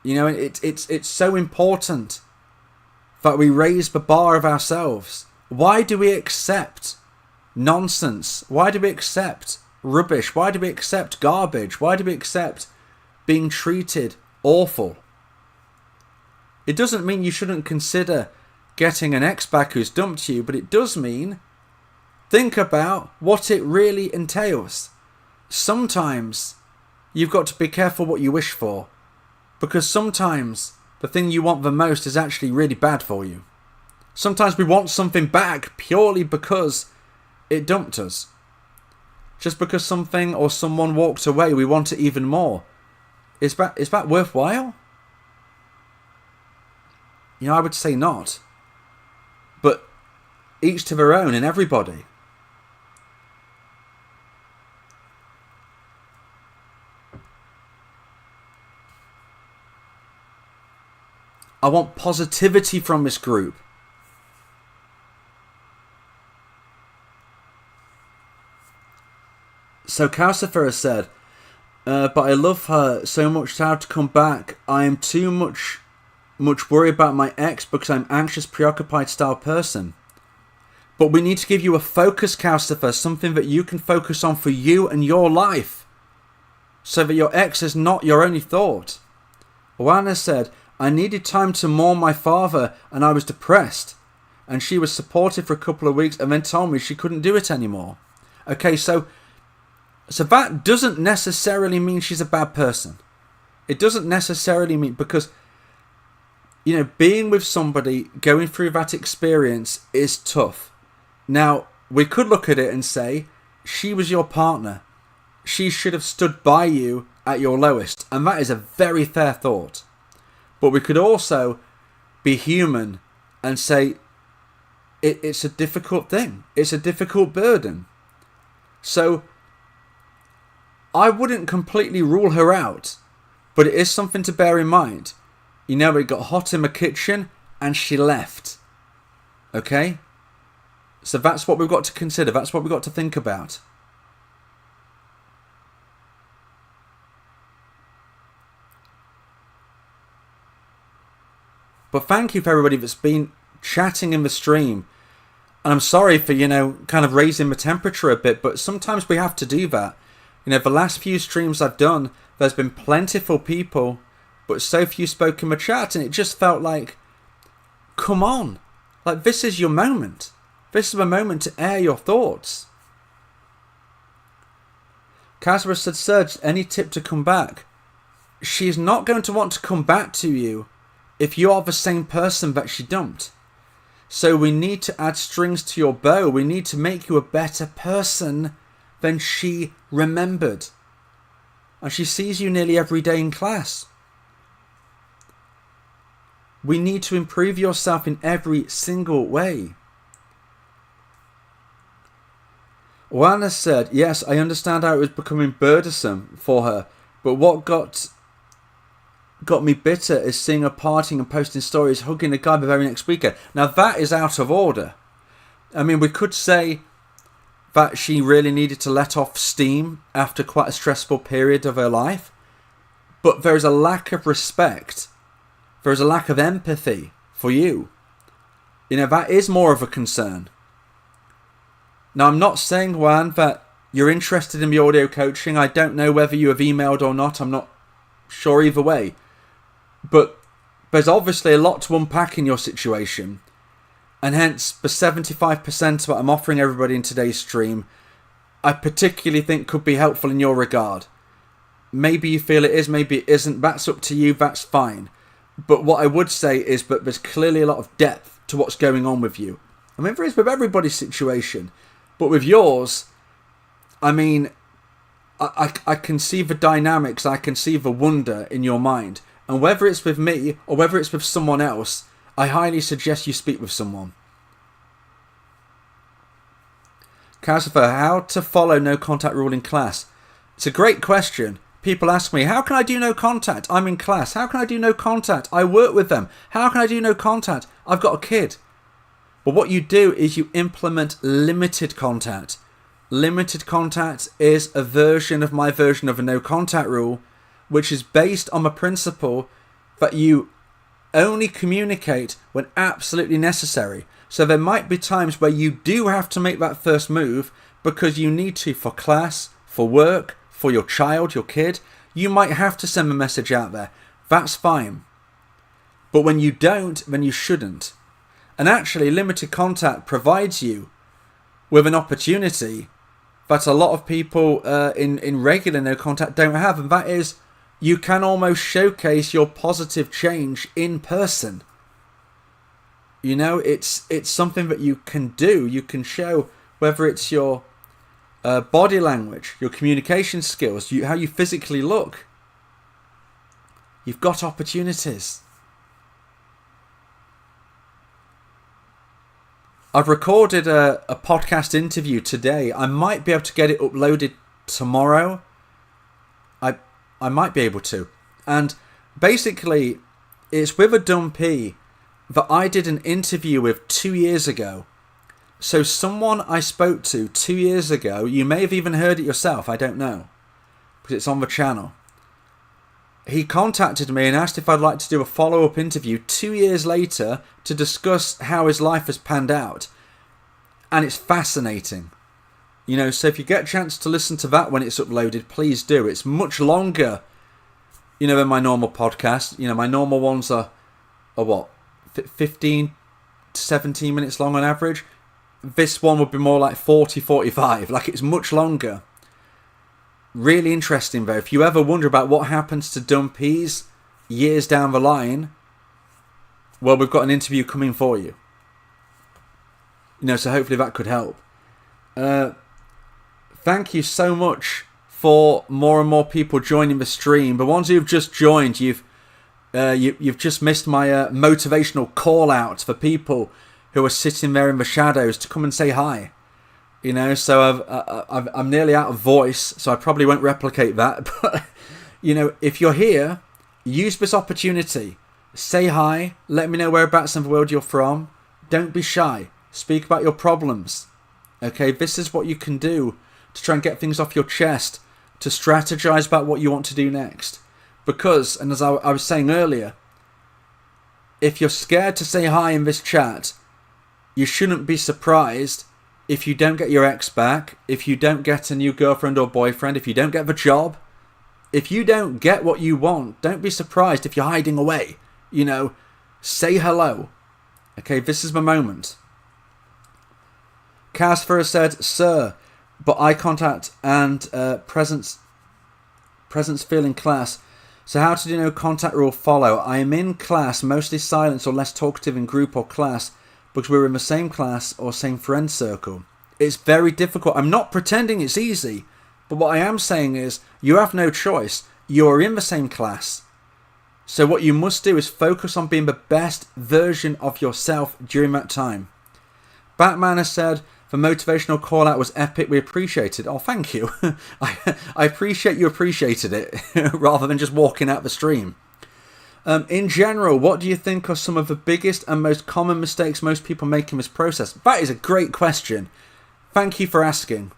It's so important that we raise the bar of ourselves. Why do we accept nonsense? Why do we accept rubbish? Why do we accept garbage? Why do we accept being treated awful? It doesn't mean you shouldn't consider getting an ex back who's dumped you, but it does mean think about what it really entails. Sometimes you've got to be careful what you wish for, because sometimes the thing you want the most is actually really bad for you. Sometimes we want something back purely because it dumped us. Just because something or someone walked away, we want it even more. Is that worthwhile? I would say not. But each to their own in everybody. I want positivity from this group. So Calcifer has said, but I love her so much to have to come back. I am too much worried about my ex because I'm anxious, preoccupied style person. But we need to give you a focus, Calcifer, something that you can focus on for you and your life, so that your ex is not your only thought. Oana said, I needed time to mourn my father and I was depressed. And she was supportive for a couple of weeks and then told me she couldn't do it anymore. Okay, so that doesn't necessarily mean she's a bad person. It doesn't necessarily mean, because, being with somebody going through that experience is tough. Now, we could look at it and say, she was your partner. She should have stood by you at your lowest. And that is a very fair thought. But we could also be human and say, it's a difficult thing. It's a difficult burden. So I wouldn't completely rule her out, but it is something to bear in mind. It got hot in the kitchen and she left. Okay? So that's what we've got to consider. That's what we've got to think about. But thank you for everybody that's been chatting in the stream. And I'm sorry for, kind of raising the temperature a bit, but sometimes we have to do that. The last few streams I've done, there's been plentiful people, but so few spoke in the chat, and it just felt like, come on. Like, this is your moment. This is the moment to air your thoughts. Casper said, Serge, any tip to come back? She's not going to want to come back to you if you are the same person that she dumped. So we need to add strings to your bow. We need to make you a better person than she remembered. And she sees you nearly every day in class. We need to improve yourself in every single way. Juan has said, yes, I understand how it was becoming burdensome for her, but what got me bitter is seeing her partying and posting stories, hugging a guy the very next weekend. Now that is out of order. I mean, we could say that she really needed to let off steam after quite a stressful period of her life, but there is a lack of respect. There is a lack of empathy for you. You know, that is more of a concern. Now, I'm not saying, Juan, that you're interested in the audio coaching. I don't know whether you have emailed or not. I'm not sure either way. But there's obviously a lot to unpack in your situation. And hence, the 75% that I'm offering everybody in today's stream, I particularly think could be helpful in your regard. Maybe you feel it is, maybe it isn't. That's up to you. That's fine. But what I would say is that there's clearly a lot of depth to what's going on with you. I mean, there is with everybody's situation. But with yours, I mean, I can see the dynamics, I can see the wonder in your mind. And whether it's with me or whether it's with someone else, I highly suggest you speak with someone. Christopher, how to follow no contact rule in class? It's a great question. People ask me, how can I do no contact? I'm in class. How can I do no contact? I work with them. How can I do no contact? I've got a kid. But what you do is you implement limited contact. Limited contact is a version of my version of a no contact rule, which is based on the principle that you only communicate when absolutely necessary. So there might be times where you do have to make that first move because you need to for class, for work, for your child, your kid. You might have to send a message out there. That's fine. But when you don't, then you shouldn't. And actually, limited contact provides you with an opportunity that a lot of people in regular no contact don't have. And that is, you can almost showcase your positive change in person. You know, it's something that you can do. You can show whether it's your body language, your communication skills, how you physically look. You've got opportunities. I've recorded a podcast interview today. I might be able to get it uploaded tomorrow. I might be able to. And basically, it's with a dumpee that I did an interview with 2 years ago. So someone I spoke to 2 years ago, you may have even heard it yourself, I don't know, because it's on the channel. He contacted me and asked if I'd like to do a follow-up interview 2 years later to discuss how his life has panned out. And it's fascinating. You know, so if you get a chance to listen to that when it's uploaded, please do. It's much longer, you know, than my normal podcast. You know, my normal ones are what, 15 to 17 minutes long on average. This one would be more like 40, 45. Like, it's much longer. Really interesting, though. If you ever wonder about what happens to dumpees years down the line, well, we've got an interview coming for you. You know, so hopefully that could help. Thank you so much for more and more people joining the stream. The ones who've just joined, you've just missed my motivational call out for people who are sitting there in the shadows to come and say hi. You know, so I'm nearly out of voice, so I probably won't replicate that. But, you know, if you're here, use this opportunity. Say hi. Let me know whereabouts in the world you're from. Don't be shy. Speak about your problems. Okay, this is what you can do to try and get things off your chest, to strategize about what you want to do next. Because, and as I was saying earlier, if you're scared to say hi in this chat, you shouldn't be surprised if you don't get your ex back, if you don't get a new girlfriend or boyfriend, if you don't get the job, if you don't get what you want, don't be surprised if you're hiding away. You know, say hello. Okay, this is the moment. Casper said, sir, but eye contact and presence feel in class. So how to do no contact rule follow? I am in class, mostly silent or less talkative in group or class, because we're in the same class or same friend circle. It's very difficult. I'm not pretending it's easy, but what I am saying is you have no choice. You're in the same class. So what you must do is focus on being the best version of yourself during that time. Batman has said, The motivational call out was epic. We appreciate it. Oh, thank you. I appreciate you appreciated it rather than just walking out the stream. In general, what do you think are some of the biggest and most common mistakes most people make in this process? That is a great question. Thank you for asking.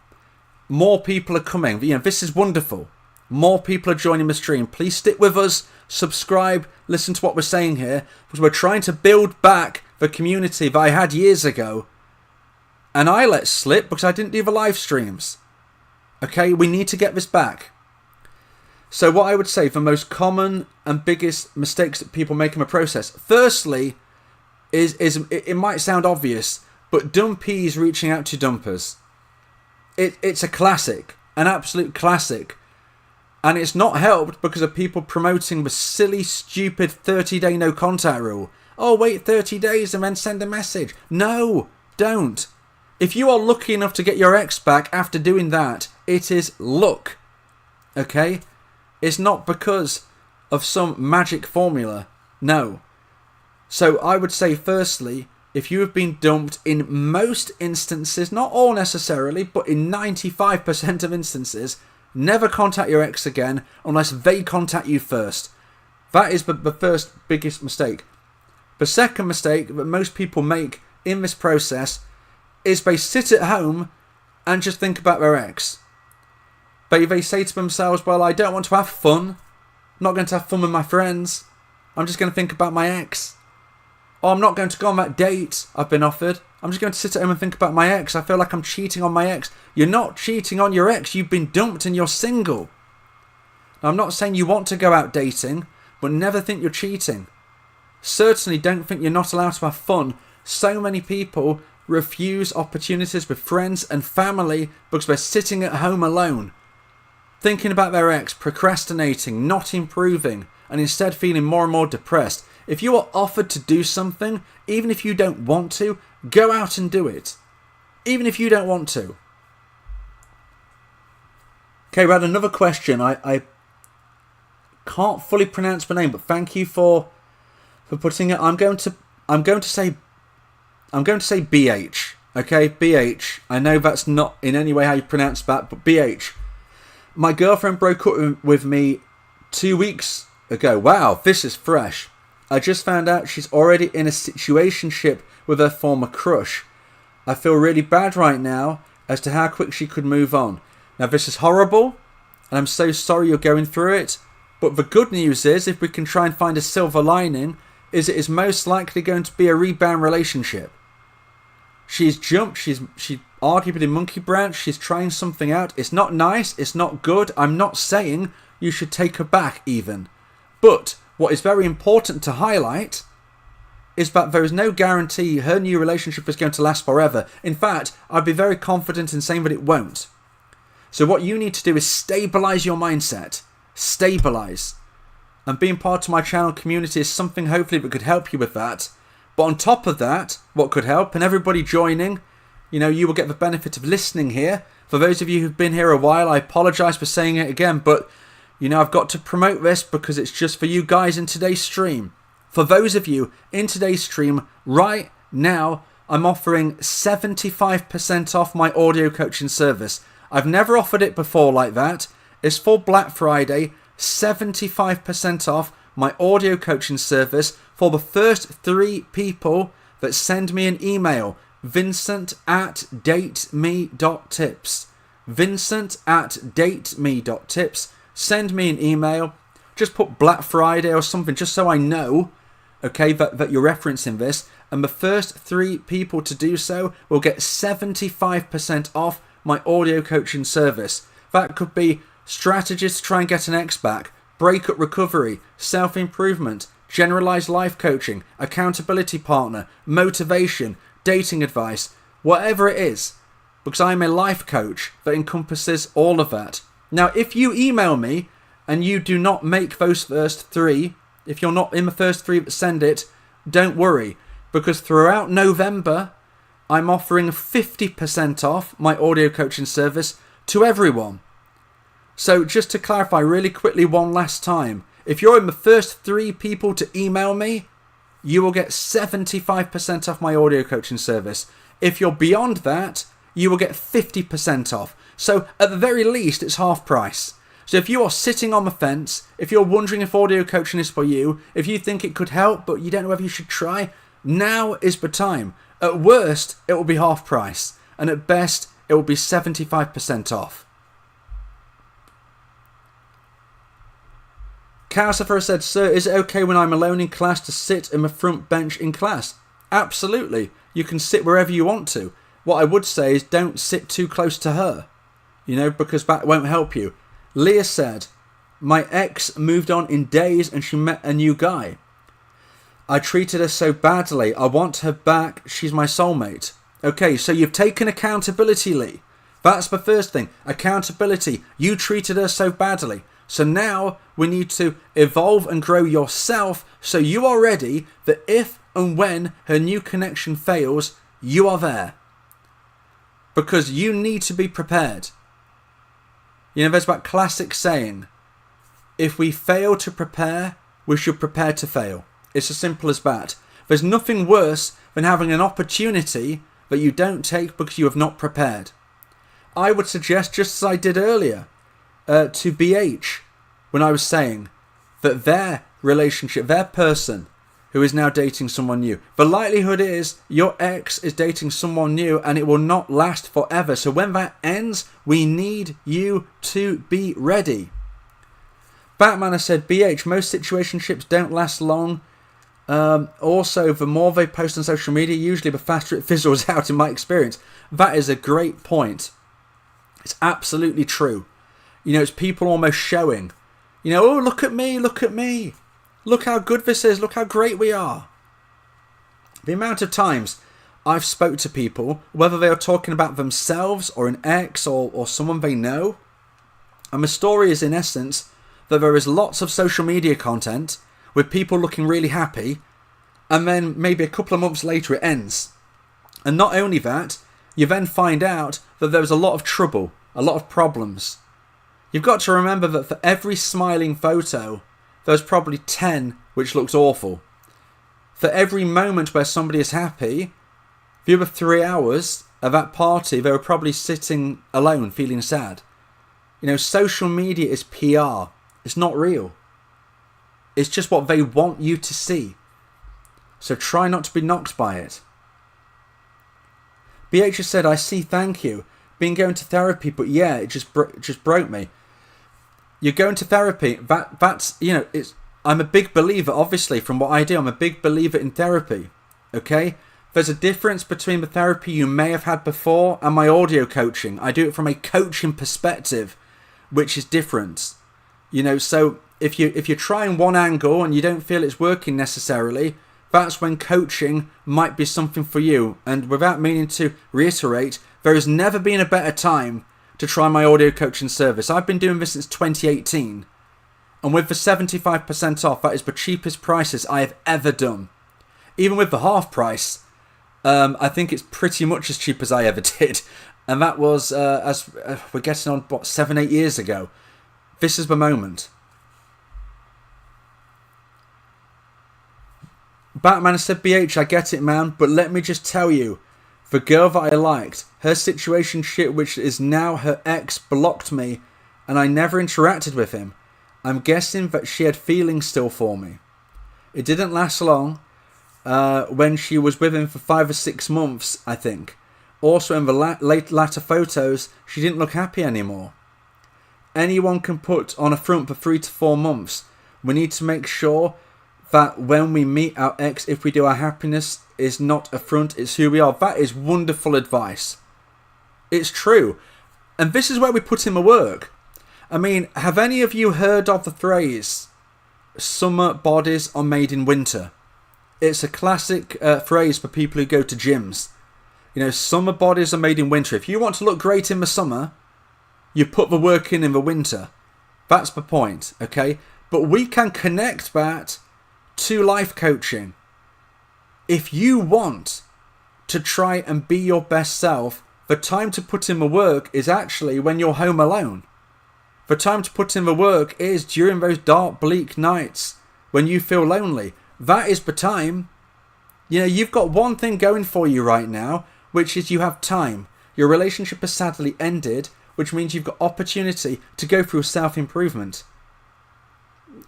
More people are coming. This is wonderful. More people are joining the stream. Please stick with us, subscribe, listen to what we're saying here, because we're trying to build back the community that I had years ago. And I let slip because I didn't do the live streams. Okay, we need to get this back. So what I would say, the most common and biggest mistakes that people make in the process, firstly, is it might sound obvious, but dumpees reaching out to dumpers. It's a classic, an absolute classic. And it's not helped because of people promoting the silly, stupid 30-day no contact rule. Oh, wait 30 days and then send a message. No, don't. If you are lucky enough to get your ex back after doing that, it is luck. Okay? It's not because of some magic formula. No. So I would say, firstly, if you have been dumped in most instances, not all necessarily, but in 95% of instances, never contact your ex again unless they contact you first. That is the first biggest mistake. The second mistake that most people make in this process is they sit at home and just think about their ex. They say to themselves, well, I don't want to have fun. I'm not going to have fun with my friends. I'm just going to think about my ex. Or I'm not going to go on that date I've been offered. I'm just going to sit at home and think about my ex. I feel like I'm cheating on my ex. You're not cheating on your ex. You've been dumped and you're single. Now, I'm not saying you want to go out dating, but never think you're cheating. Certainly don't think you're not allowed to have fun. So many people refuse opportunities with friends and family because they're sitting at home alone, thinking about their ex, procrastinating, not improving, and instead feeling more and more depressed. If you are offered to do something, even if you don't want to, go out and do it. Even if you don't want to. Okay, we had another question. I can't fully pronounce the name, but thank you for putting it. I'm going to say BH. Okay, BH. I know that's not in any way how you pronounce that, but BH. My girlfriend broke up with me 2 weeks ago. Wow, this is fresh. I just found out she's already in a situationship with her former crush. I feel really bad right now as to how quick she could move on. Now, this is horrible, and I'm so sorry you're going through it. But the good news is, if we can try and find a silver lining, is it is most likely going to be a rebound relationship. She's jumped, she arguably in monkey branch, she's trying something out. It's not nice, it's not good. I'm not saying you should take her back even. But what is very important to highlight is that there is no guarantee her new relationship is going to last forever. In fact, I'd be very confident in saying that it won't. So what you need to do is stabilize your mindset. Stabilize. And being part of my channel community is something hopefully that could help you with that. But on top of that, what could help, and everybody joining, you will get the benefit of listening here. For those of you who've been here a while, I apologise for saying it again, but I've got to promote this because it's just for you guys in today's stream. For those of you in today's stream, right now, I'm offering 75% off my audio coaching service. I've never offered it before like that. It's for Black Friday, 75% off my audio coaching service for the first 3 people that send me an email. Vincent@dateme.tips. Vincent@dateme.tips. Send me an email. Just put Black Friday or something, just so I know, okay, that you're referencing this. And the first 3 people to do so will get 75% off my audio coaching service. That could be strategies to try and get an ex back, breakup recovery, self-improvement, generalized life coaching, accountability partner, motivation, dating advice, whatever it is, because I'm a life coach that encompasses all of that. Now, if you email me and you do not make those first 3, if you're not in the first 3 that send it, don't worry, because throughout November, I'm offering 50% off my audio coaching service to everyone. So just to clarify really quickly one last time, if you're in the first 3 people to email me, you will get 75% off my audio coaching service. If you're beyond that, you will get 50% off. So at the very least, it's half price. So if you are sitting on the fence, if you're wondering if audio coaching is for you, if you think it could help but you don't know whether you should try, now is the time. At worst, it will be half price. And at best, it will be 75% off. Calcifer said, "Sir, is it okay when I'm alone in class to sit in the front bench in class?" Absolutely. You can sit wherever you want to. What I would say is don't sit too close to her, because that won't help you. Leah said, "My ex moved on in days and she met a new guy. I treated her so badly. I want her back. She's my soulmate." Okay, so you've taken accountability, Lee. That's the first thing. Accountability. You treated her so badly. So now we need to evolve and grow yourself so you are ready that if and when her new connection fails, you are there. Because you need to be prepared. There's that classic saying, if we fail to prepare, we should prepare to fail. It's as simple as that. There's nothing worse than having an opportunity that you don't take because you have not prepared. I would suggest, just as I did earlier, to BH, when I was saying that their relationship, their person who is now dating someone new, the likelihood is your ex is dating someone new and it will not last forever. So when that ends, we need you to be ready. Batman has said, "BH, most situationships don't last long. Also, the more they post on social media, usually the faster it fizzles out in my experience." That is a great point. It's absolutely true. It's people almost showing, "Oh, look at me, look at me. Look how good this is, look how great we are." The amount of times I've spoke to people, whether they are talking about themselves or an ex or someone they know, and the story is in essence that there is lots of social media content with people looking really happy, and then maybe a couple of months later it ends. And not only that, you then find out that there was a lot of trouble, a lot of problems. You've got to remember that for every smiling photo, there's probably 10 which looks awful. For every moment where somebody is happy, the other 3 hours of that party, they were probably sitting alone, feeling sad. Social media is PR. It's not real. It's just what they want you to see. So try not to be knocked by it. BH has said, "I see, thank you. Been going to therapy, but yeah, it just broke me." You're going to therapy. That's I'm a big believer, obviously, from what I do. I'm a big believer in therapy. Okay? There's a difference between the therapy you may have had before and my audio coaching. I do it from a coaching perspective, which is different. So if you're trying one angle and you don't feel it's working necessarily, that's when coaching might be something for you. And without meaning to reiterate, there has never been a better time to try my audio coaching service. I've been doing this since 2018. And with the 75% off, that is the cheapest prices I have ever done. Even with the half price, I think it's pretty much as cheap as I ever did. And that was, we're getting on, 7-8 years ago. This is the moment. Batman said, "BH, I get it, man, but let me just tell you, the girl that I liked, her situation shit, which is now her ex, blocked me, and I never interacted with him. I'm guessing that she had feelings still for me. It didn't last long, when she was with him for 5 or 6 months, I think. Also, in the latter photos, she didn't look happy anymore. Anyone can put on a front for 3 to 4 months. We need to make sure that when we meet our ex, if we do, our happiness is not a front, it's who we are." That is wonderful advice. It's true. And this is where we put in the work. I mean, have any of you heard of the phrase, "summer bodies are made in winter"? It's a classic phrase for people who go to gyms. Summer bodies are made in winter. If you want to look great in the summer, you put the work in the winter. That's the point, okay? But we can connect that to life coaching. If you want to try and be your best self, the time to put in the work is actually when you're home alone. The time to put in the work is during those dark, bleak nights when you feel lonely. That is the time. You've got one thing going for you right now, which is you have time. Your relationship has sadly ended, which means you've got opportunity to go through self-improvement.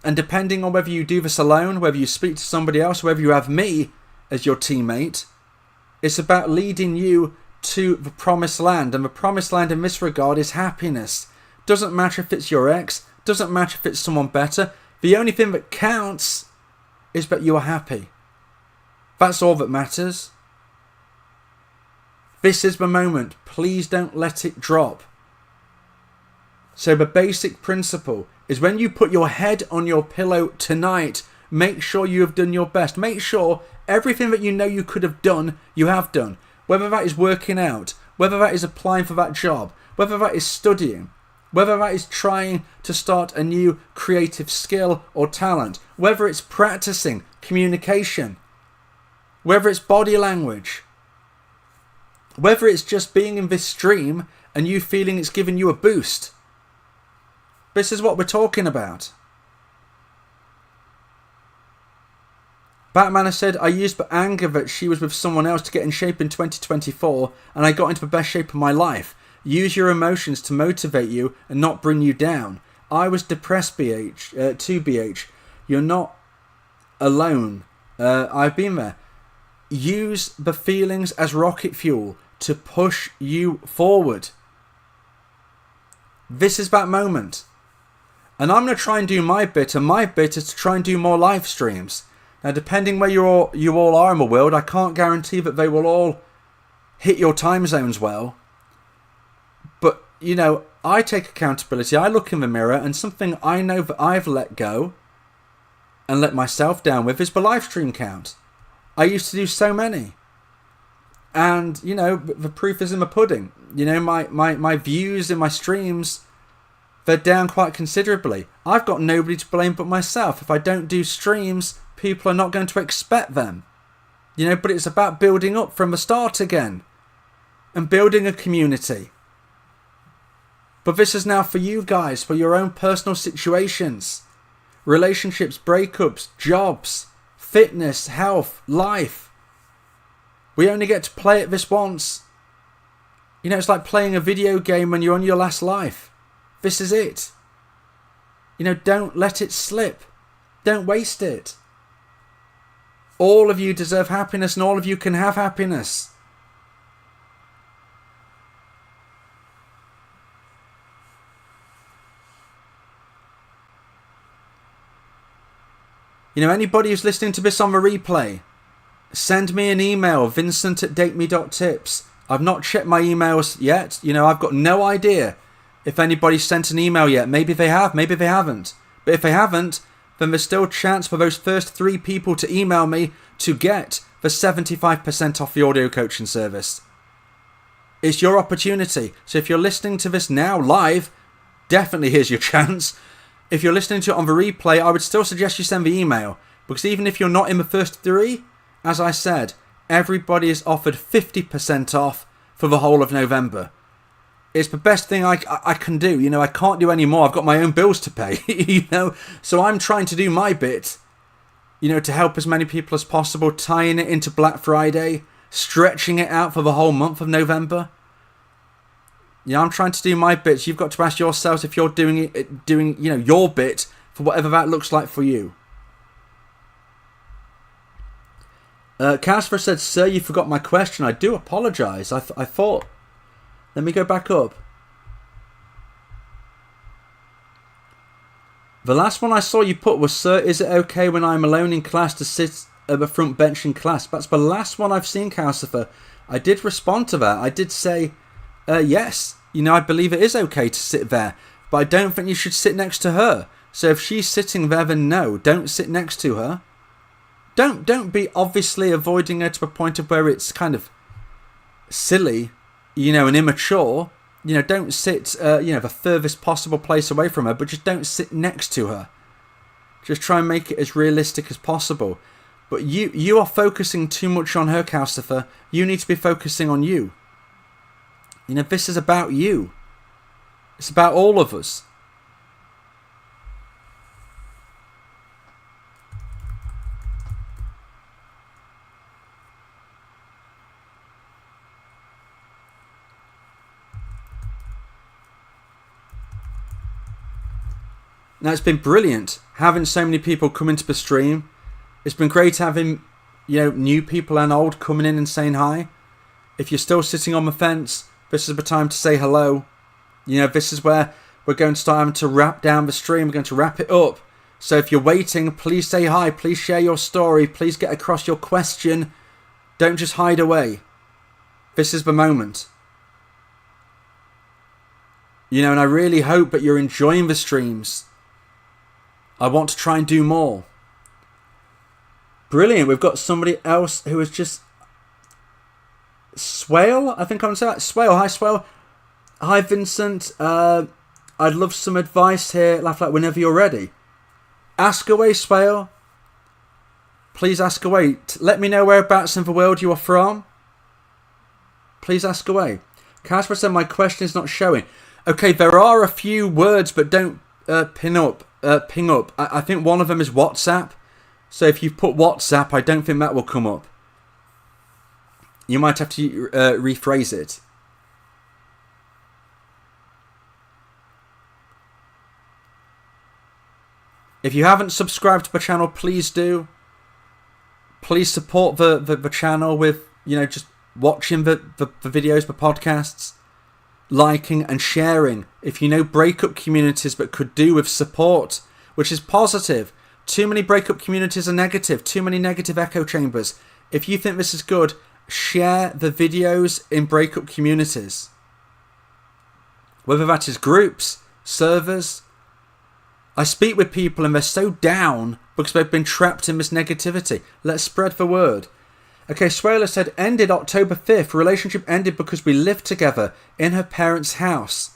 And depending on whether you do this alone, whether you speak to somebody else, whether you have me as your teammate, it's about leading you to the promised land. And the promised land in this regard is happiness. Doesn't matter if it's your ex, doesn't matter if it's someone better. The only thing that counts is that you are happy. That's all that matters. This is the moment. Please don't let it drop. So the basic principle is when you put your head on your pillow tonight, make sure you have done your best. Make sure everything that you know you could have done, you have done. Whether that is working out, whether that is applying for that job, whether that is studying, whether that is trying to start a new creative skill or talent, whether it's practicing communication, whether it's body language, whether it's just being in this stream and you feeling it's giving you a boost. This is what we're talking about. Batman has said, I used the anger that she was with someone else to get in shape in 2024 and I got into the best shape of my life. Use your emotions to motivate you and not bring you down. I was depressed, BH. 2BH. You're not alone. I've been there. Use the feelings as rocket fuel to push you forward. This is that moment. And I'm going to try and do my bit, and my bit is to try and do more live streams. Now, depending where you all are in the world, I can't guarantee that they will all hit your time zones well. But, you know, I take accountability. I look in the mirror, and something I know that I've let go and let myself down with is the live stream count. I used to do so many. And, you know, the proof is in the pudding. You know, my views in my streams, they're down quite considerably. I've got nobody to blame but myself. If I don't do streams, people are not going to expect them. You know, but it's about building up from the start again. And building a community. But this is now for you guys, for your own personal situations. Relationships, breakups, jobs, fitness, health, life. We only get to play it this once. You know, it's like playing a video game when you're on your last life. This is it. You know, don't let it slip. Don't waste it. All of you deserve happiness and all of you can have happiness. You know, anybody who's listening to this on the replay, send me an email, vincent@dateme.tips. I've not checked my emails yet. You know, I've got no idea if anybody's sent an email yet. Maybe they have, maybe they haven't. But if they haven't, then there's still a chance for those first 3 people to email me to get the 75% off the audio coaching service. It's your opportunity. So if you're listening to this now live, definitely here's your chance. If you're listening to it on the replay, I would still suggest you send the email. Because even if you're not in the first 3, as I said, everybody is offered 50% off for the whole of November. It's the best thing I can do. You know, I can't do any more. I've got my own bills to pay, you know. So I'm trying to do my bit, you know, to help as many people as possible, tying it into Black Friday, stretching it out for the whole month of November. You know, I'm trying to do my bits. You've got to ask yourselves if you're doing you know, your bit for whatever that looks like for you. Casper said, "Sir, you forgot my question. I do apologise. I thought... Let me go back up. The last one I saw you put was, sir, is it okay when I'm alone in class to sit at the front bench in class? That's the last one I've seen, Calcifer. I did respond to that. I did say, yes. You know, I believe it is okay to sit there. But I don't think you should sit next to her. So if she's sitting there, then no, don't sit next to her. Don't be obviously avoiding her to a point of where it's kind of silly, you know, and immature. You know, don't sit, you know, the furthest possible place away from her, but just don't sit next to her. Just try and make it as realistic as possible. But you are focusing too much on her, Calcifer. You need to be focusing on you. You know, this is about you. It's about all of us. Now, it's been brilliant having so many people come into the stream. It's been great having, new people and old coming in and saying hi. If you're still sitting on the fence, this is the time to say hello. This is where we're going to start having to wrap down the stream. We're going to wrap it up. So if you're waiting, please say hi. Please share your story. Please get across your question. Don't just hide away. This is the moment. And I really hope that you're enjoying the streams. I want to try and do more. Brilliant. We've got somebody else who is just... Swale? I think I'm saying that. Swale. Hi, Swale. Hi, Vincent. I'd love some advice here. Laugh like whenever you're ready. Ask away, Swale. Please ask away. Let me know whereabouts in the world you are from. Please ask away. Casper said my question is not showing. Okay, there are a few words, but don't ping up. I think one of them is WhatsApp. So if you put WhatsApp, I don't think that will come up. You might have to rephrase it. If you haven't subscribed to the channel, please do. Please support the channel with, just watching the videos, the podcasts, liking and sharing. If you know breakup communities that could do with support, which is positive. Too many breakup communities are negative. Too many negative echo chambers. If you think this is good, share the videos in breakup communities. Whether that is groups, servers. I speak with people and they're so down because they've been trapped in this negativity. Let's spread the word. Okay, Swayla said, ended October 5th. Relationship ended because we lived together in her parents' house.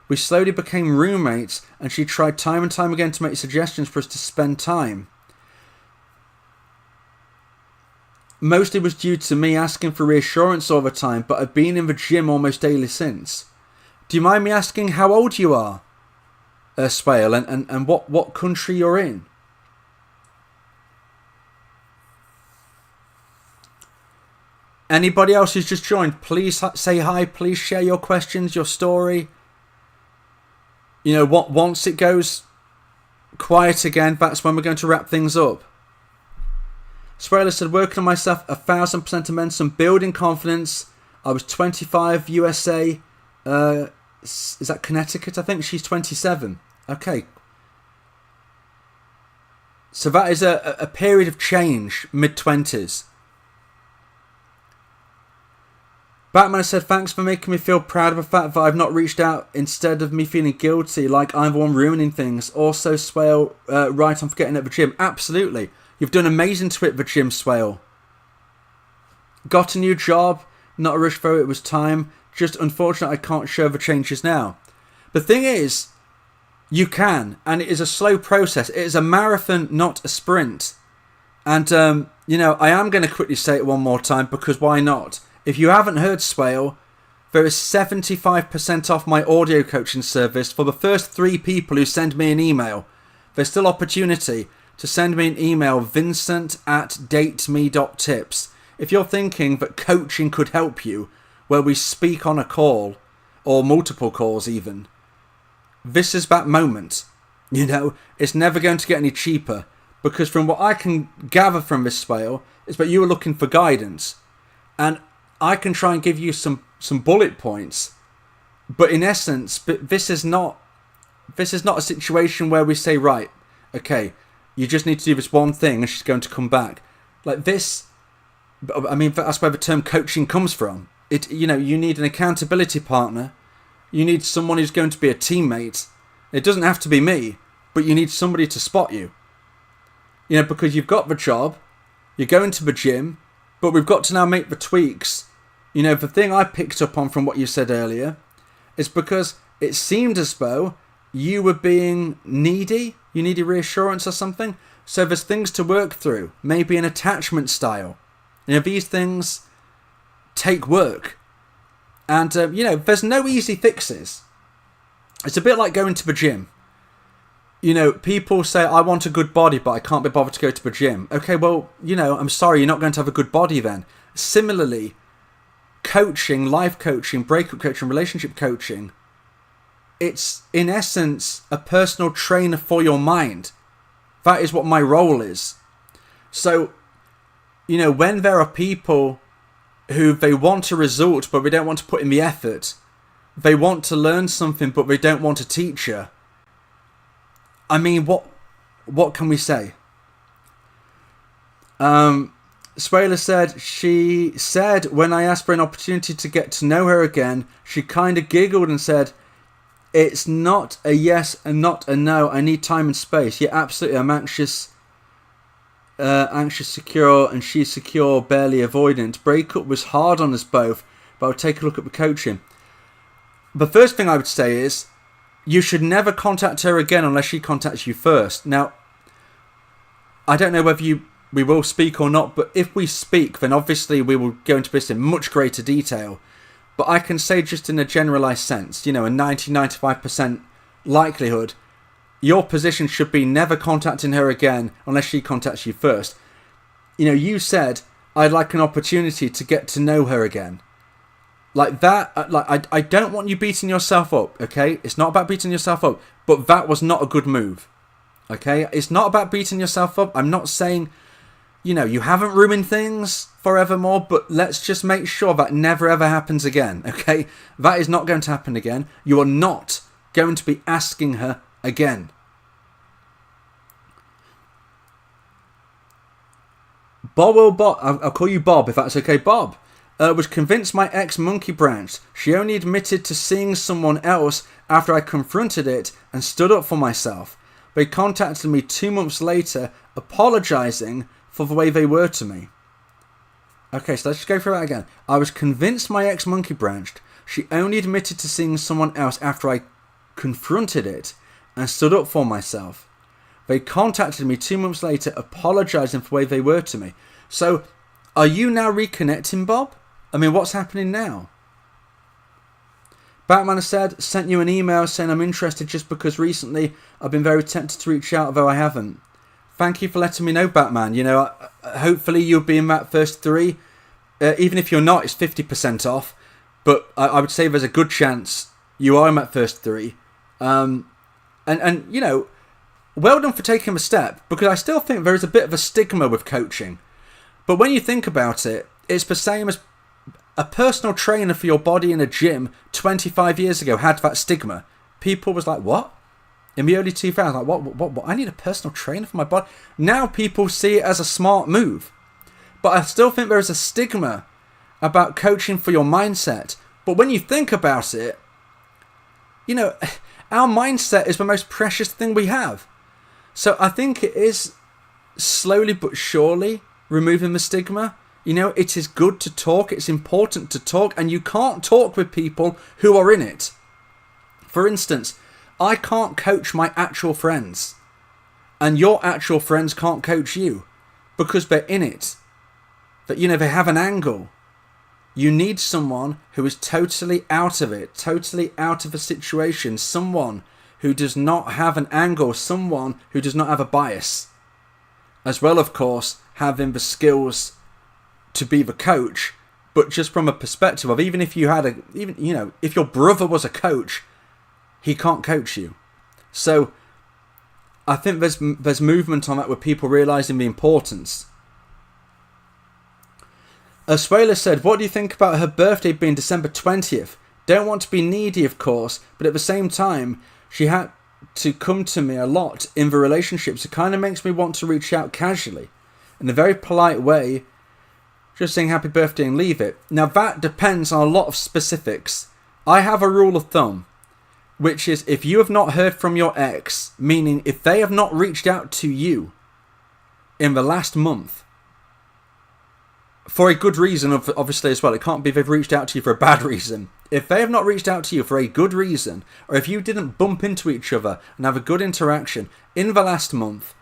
We slowly became roommates and she tried time and time again to make suggestions for us to spend time. Mostly was due to me asking for reassurance all the time, but I've been in the gym almost daily since. Do you mind me asking how old you are, Swale, and what country you're in? Anybody else who's just joined, please say hi. Please share your questions, your story. Once it goes quiet again, that's when we're going to wrap things up. Swayler said, working on myself 1,000% immense and building confidence. I was 25, USA. Is that Connecticut? I think she's 27. Okay. So that is a period of change, mid-20s. Batman said, thanks for making me feel proud of the fact that I've not reached out instead of me feeling guilty like I'm the one ruining things. Also, Swale, right on forgetting at the gym. Absolutely. You've done amazing to hit the gym, Swale. Got a new job. Not a rush though, it was time. Just unfortunate I can't show the changes now. The thing is, you can, and it is a slow process. It is a marathon, not a sprint. And, I am going to quickly say it one more time because why not? If you haven't heard Swale, there is 75% off my audio coaching service for the first 3 people who send me an email. There's still opportunity to send me an email, vincent@dateme.tips. If you're thinking that coaching could help you, where we speak on a call, or multiple calls even, this is that moment. It's never going to get any cheaper, because from what I can gather from this Swale, is that you are looking for guidance. And I can try and give you some bullet points, but in essence, this is not a situation where we say, right, okay, you just need to do this one thing and she's going to come back. Like this, I mean, that's where the term coaching comes from. You need an accountability partner. You need someone who's going to be a teammate. It doesn't have to be me, but you need somebody to spot you. Because you've got the job, you're going to the gym, but we've got to now make the tweaks. The thing I picked up on from what you said earlier is because it seemed as though you were being needy. You needed reassurance or something. So there's things to work through. Maybe an attachment style. These things take work. And, there's no easy fixes. It's a bit like going to the gym. People say, I want a good body, but I can't be bothered to go to the gym. Okay, well, I'm sorry, you're not going to have a good body then. Similarly, coaching, life coaching, breakup coaching, relationship coaching, it's in essence a personal trainer for your mind. That is what my role is. So, when there are people who they want a result but they don't want to put in the effort, they want to learn something but they don't want a teacher, I mean, what can we say? Swayla said, she said when I asked for an opportunity to get to know her again, she kind of giggled and said, it's not a yes and not a no. I need time and space. Yeah, absolutely. I'm anxious, secure, and she's secure, barely avoidant. Breakup was hard on us both, but I'll take a look at the coaching. The first thing I would say is, you should never contact her again unless she contacts you first. Now, I don't know whether we will speak or not, but if we speak, then obviously we will go into this in much greater detail. But I can say just in a generalised sense, a 90-95% likelihood, your position should be never contacting her again unless she contacts you first. You said, I'd like an opportunity to get to know her again. Like that, I don't want you beating yourself up, okay? It's not about beating yourself up, but that was not a good move, okay? It's not about beating yourself up. I'm not saying, you haven't ruined things forevermore, but let's just make sure that never ever happens again, okay? That is not going to happen again. You are not going to be asking her again. Bob, I'll call you Bob if that's okay. Bob was convinced my ex monkey branched. She only admitted to seeing someone else after I confronted it and stood up for myself. They contacted me 2 months later, apologising for the way they were to me. Okay, so let's just go through that again. I was convinced my ex monkey branched. She only admitted to seeing someone else after I confronted it and stood up for myself. They contacted me 2 months later, apologising for the way they were to me. So, are you now reconnecting, Bob? I mean, what's happening now? Batman said, sent you an email saying I'm interested just because recently I've been very tempted to reach out, though I haven't. Thank you for letting me know, Batman. Hopefully you'll be in that first 3. Even if you're not, it's 50% off. But I would say there's a good chance you are in that first 3. Well done for taking the step, because I still think there is a bit of a stigma with coaching. But when you think about it, it's the same as a personal trainer for your body in a gym 25 years ago had that stigma. People was like, what? In the early 2000s, like, what? I need a personal trainer for my body? Now people see it as a smart move. But I still think there is a stigma about coaching for your mindset. But when you think about it, our mindset is the most precious thing we have. So I think it is slowly but surely removing the stigma. It is good to talk. It's important to talk. And you can't talk with people who are in it. For instance, I can't coach my actual friends. And your actual friends can't coach you. Because they're in it. That, they have an angle. You need someone who is totally out of it. Totally out of a situation. Someone who does not have an angle. Someone who does not have a bias. As well, of course, having the skills to be the coach, but just from a perspective of even if you had if your brother was a coach, he can't coach you. So I think there's movement on that with people realising the importance. Swayla said, what do you think about her birthday being December 20th? Don't want to be needy, of course, but at the same time, she had to come to me a lot in the relationship, so it kind of makes me want to reach out casually, in a very polite way, just saying happy birthday and leave it. Now that depends on a lot of specifics. I have a rule of thumb, which is if you have not heard from your ex, meaning if they have not reached out to you in the last month, for a good reason, obviously, as well. It can't be they've reached out to you for a bad reason. If they have not reached out to you for a good reason, or if you didn't bump into each other and have a good interaction in the last month,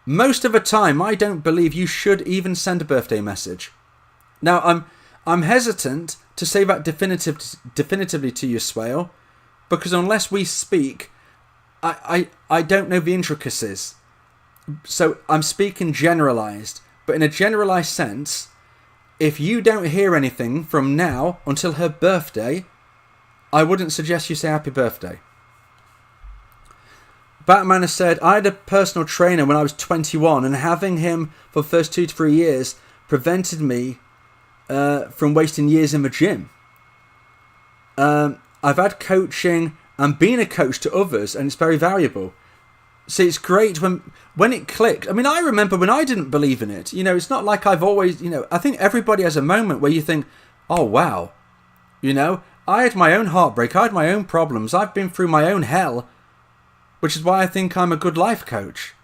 most of the time, I don't believe you should even send a birthday message. Now, I'm hesitant to say that definitively to you, Swale, because unless we speak, I don't know the intricacies. So I'm speaking generalised, but in a generalised sense, if you don't hear anything from now until her birthday, I wouldn't suggest you say happy birthday. Batman has said, I had a personal trainer when I was 21, and having him for the first 2 to 3 years prevented me from wasting years in the gym. I've had coaching and been a coach to others, and it's very valuable. See, it's great when it clicked. I mean, I remember when I didn't believe in it. You know, it's not like I've always, you know, I think everybody has a moment where you think, oh, wow. You know, I had my own heartbreak. I had my own problems. I've been through my own hell, which is why I think I'm a good life coach.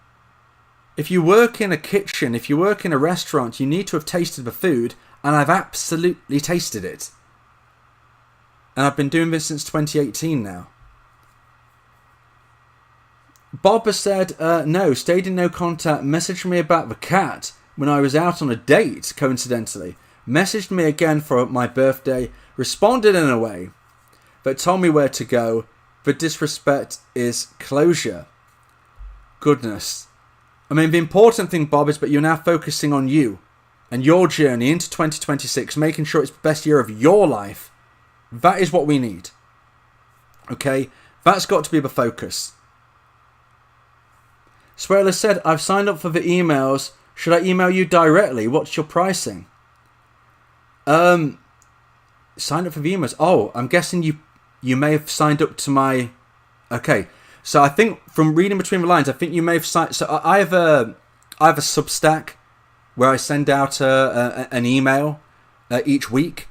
If you work in a kitchen, if you work in a restaurant, you need to have tasted the food, and I've absolutely tasted it. And I've been doing this since 2018 now. Bob has said, no, stayed in no contact, messaged me about the cat when I was out on a date, coincidentally. Messaged me again for my birthday, responded in a way that told me where to go. The disrespect is closure. Goodness. I mean, the important thing, Bob, is that you're now focusing on you and your journey into 2026, making sure it's the best year of your life. That is what we need. Okay? That's got to be the focus. Swale said, I've signed up for the emails. Should I email you directly? What's your pricing? Sign up for the emails. Oh, I'm guessing you may have signed up to my... Okay. So I think from reading between the lines, I think you may have signed... So I have a Substack where I send out an email each week.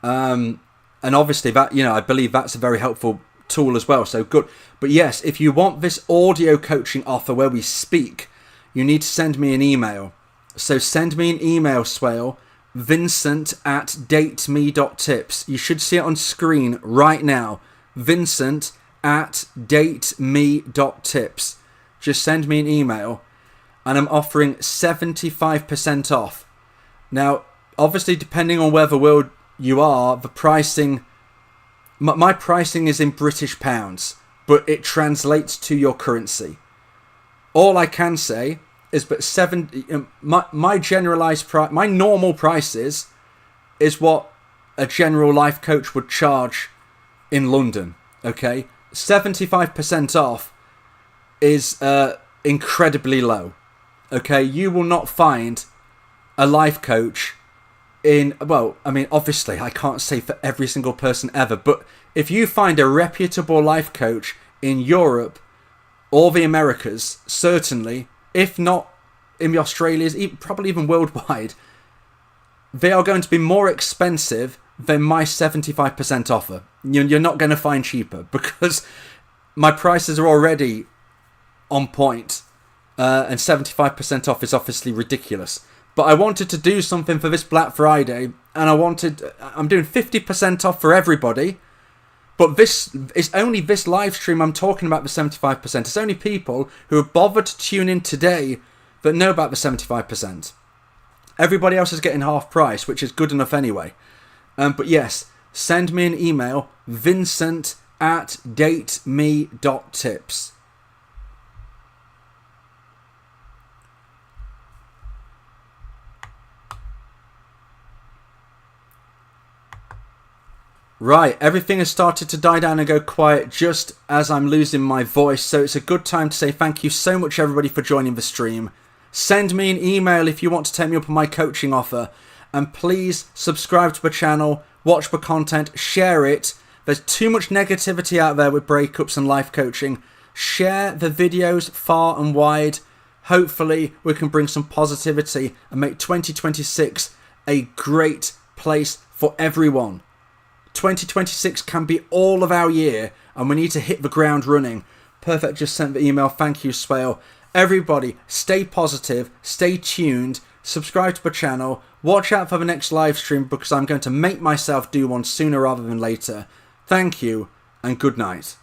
And obviously that, you know, I believe that's a very helpful tool as well. So good. But yes, if you want this audio coaching offer where we speak, you need to send me an email. So send me an email, Swale, vincent@dateme.tips. You should see it on screen right now. vincent@dateme.tips. Just send me an email, and I'm offering 75% off. Now, obviously, depending on where the world you are, the pricing... My pricing is in British pounds, but it translates to your currency. All I can say is that my generalized price, my normal prices is what a general life coach would charge in London. Okay, 75% off is incredibly low. Okay, you will not find a life coach in, well, I mean, obviously, I can't say for every single person ever, but if you find a reputable life coach in Europe or the Americas, certainly, if not in the Australias, probably even worldwide, they are going to be more expensive than my 75% offer. You're not going to find cheaper because my prices are already on point, and 75% off is obviously ridiculous. But I wanted to do something for this Black Friday, and I'm doing 50% off for everybody. But this is only this live stream I'm talking about the 75%. It's only people who have bothered to tune in today that know about the 75%. Everybody else is getting half price, which is good enough anyway. But yes, send me an email, vincent@dateme.tips. Right, everything has started to die down and go quiet just as I'm losing my voice, so it's a good time to say thank you so much everybody for joining the stream. Send me an email if you want to take me up on my coaching offer, and please subscribe to the channel, watch the content, share it. There's too much negativity out there with breakups and life coaching. Share the videos far and wide. Hopefully we can bring some positivity and make 2026 a great place for everyone. 2026 can be all of our year, and we need to hit the ground running. Perfect, just sent the email. Thank you, Swale. Everybody, stay positive, stay tuned, subscribe to the channel, watch out for the next live stream because I'm going to make myself do one sooner rather than later. Thank you, and good night.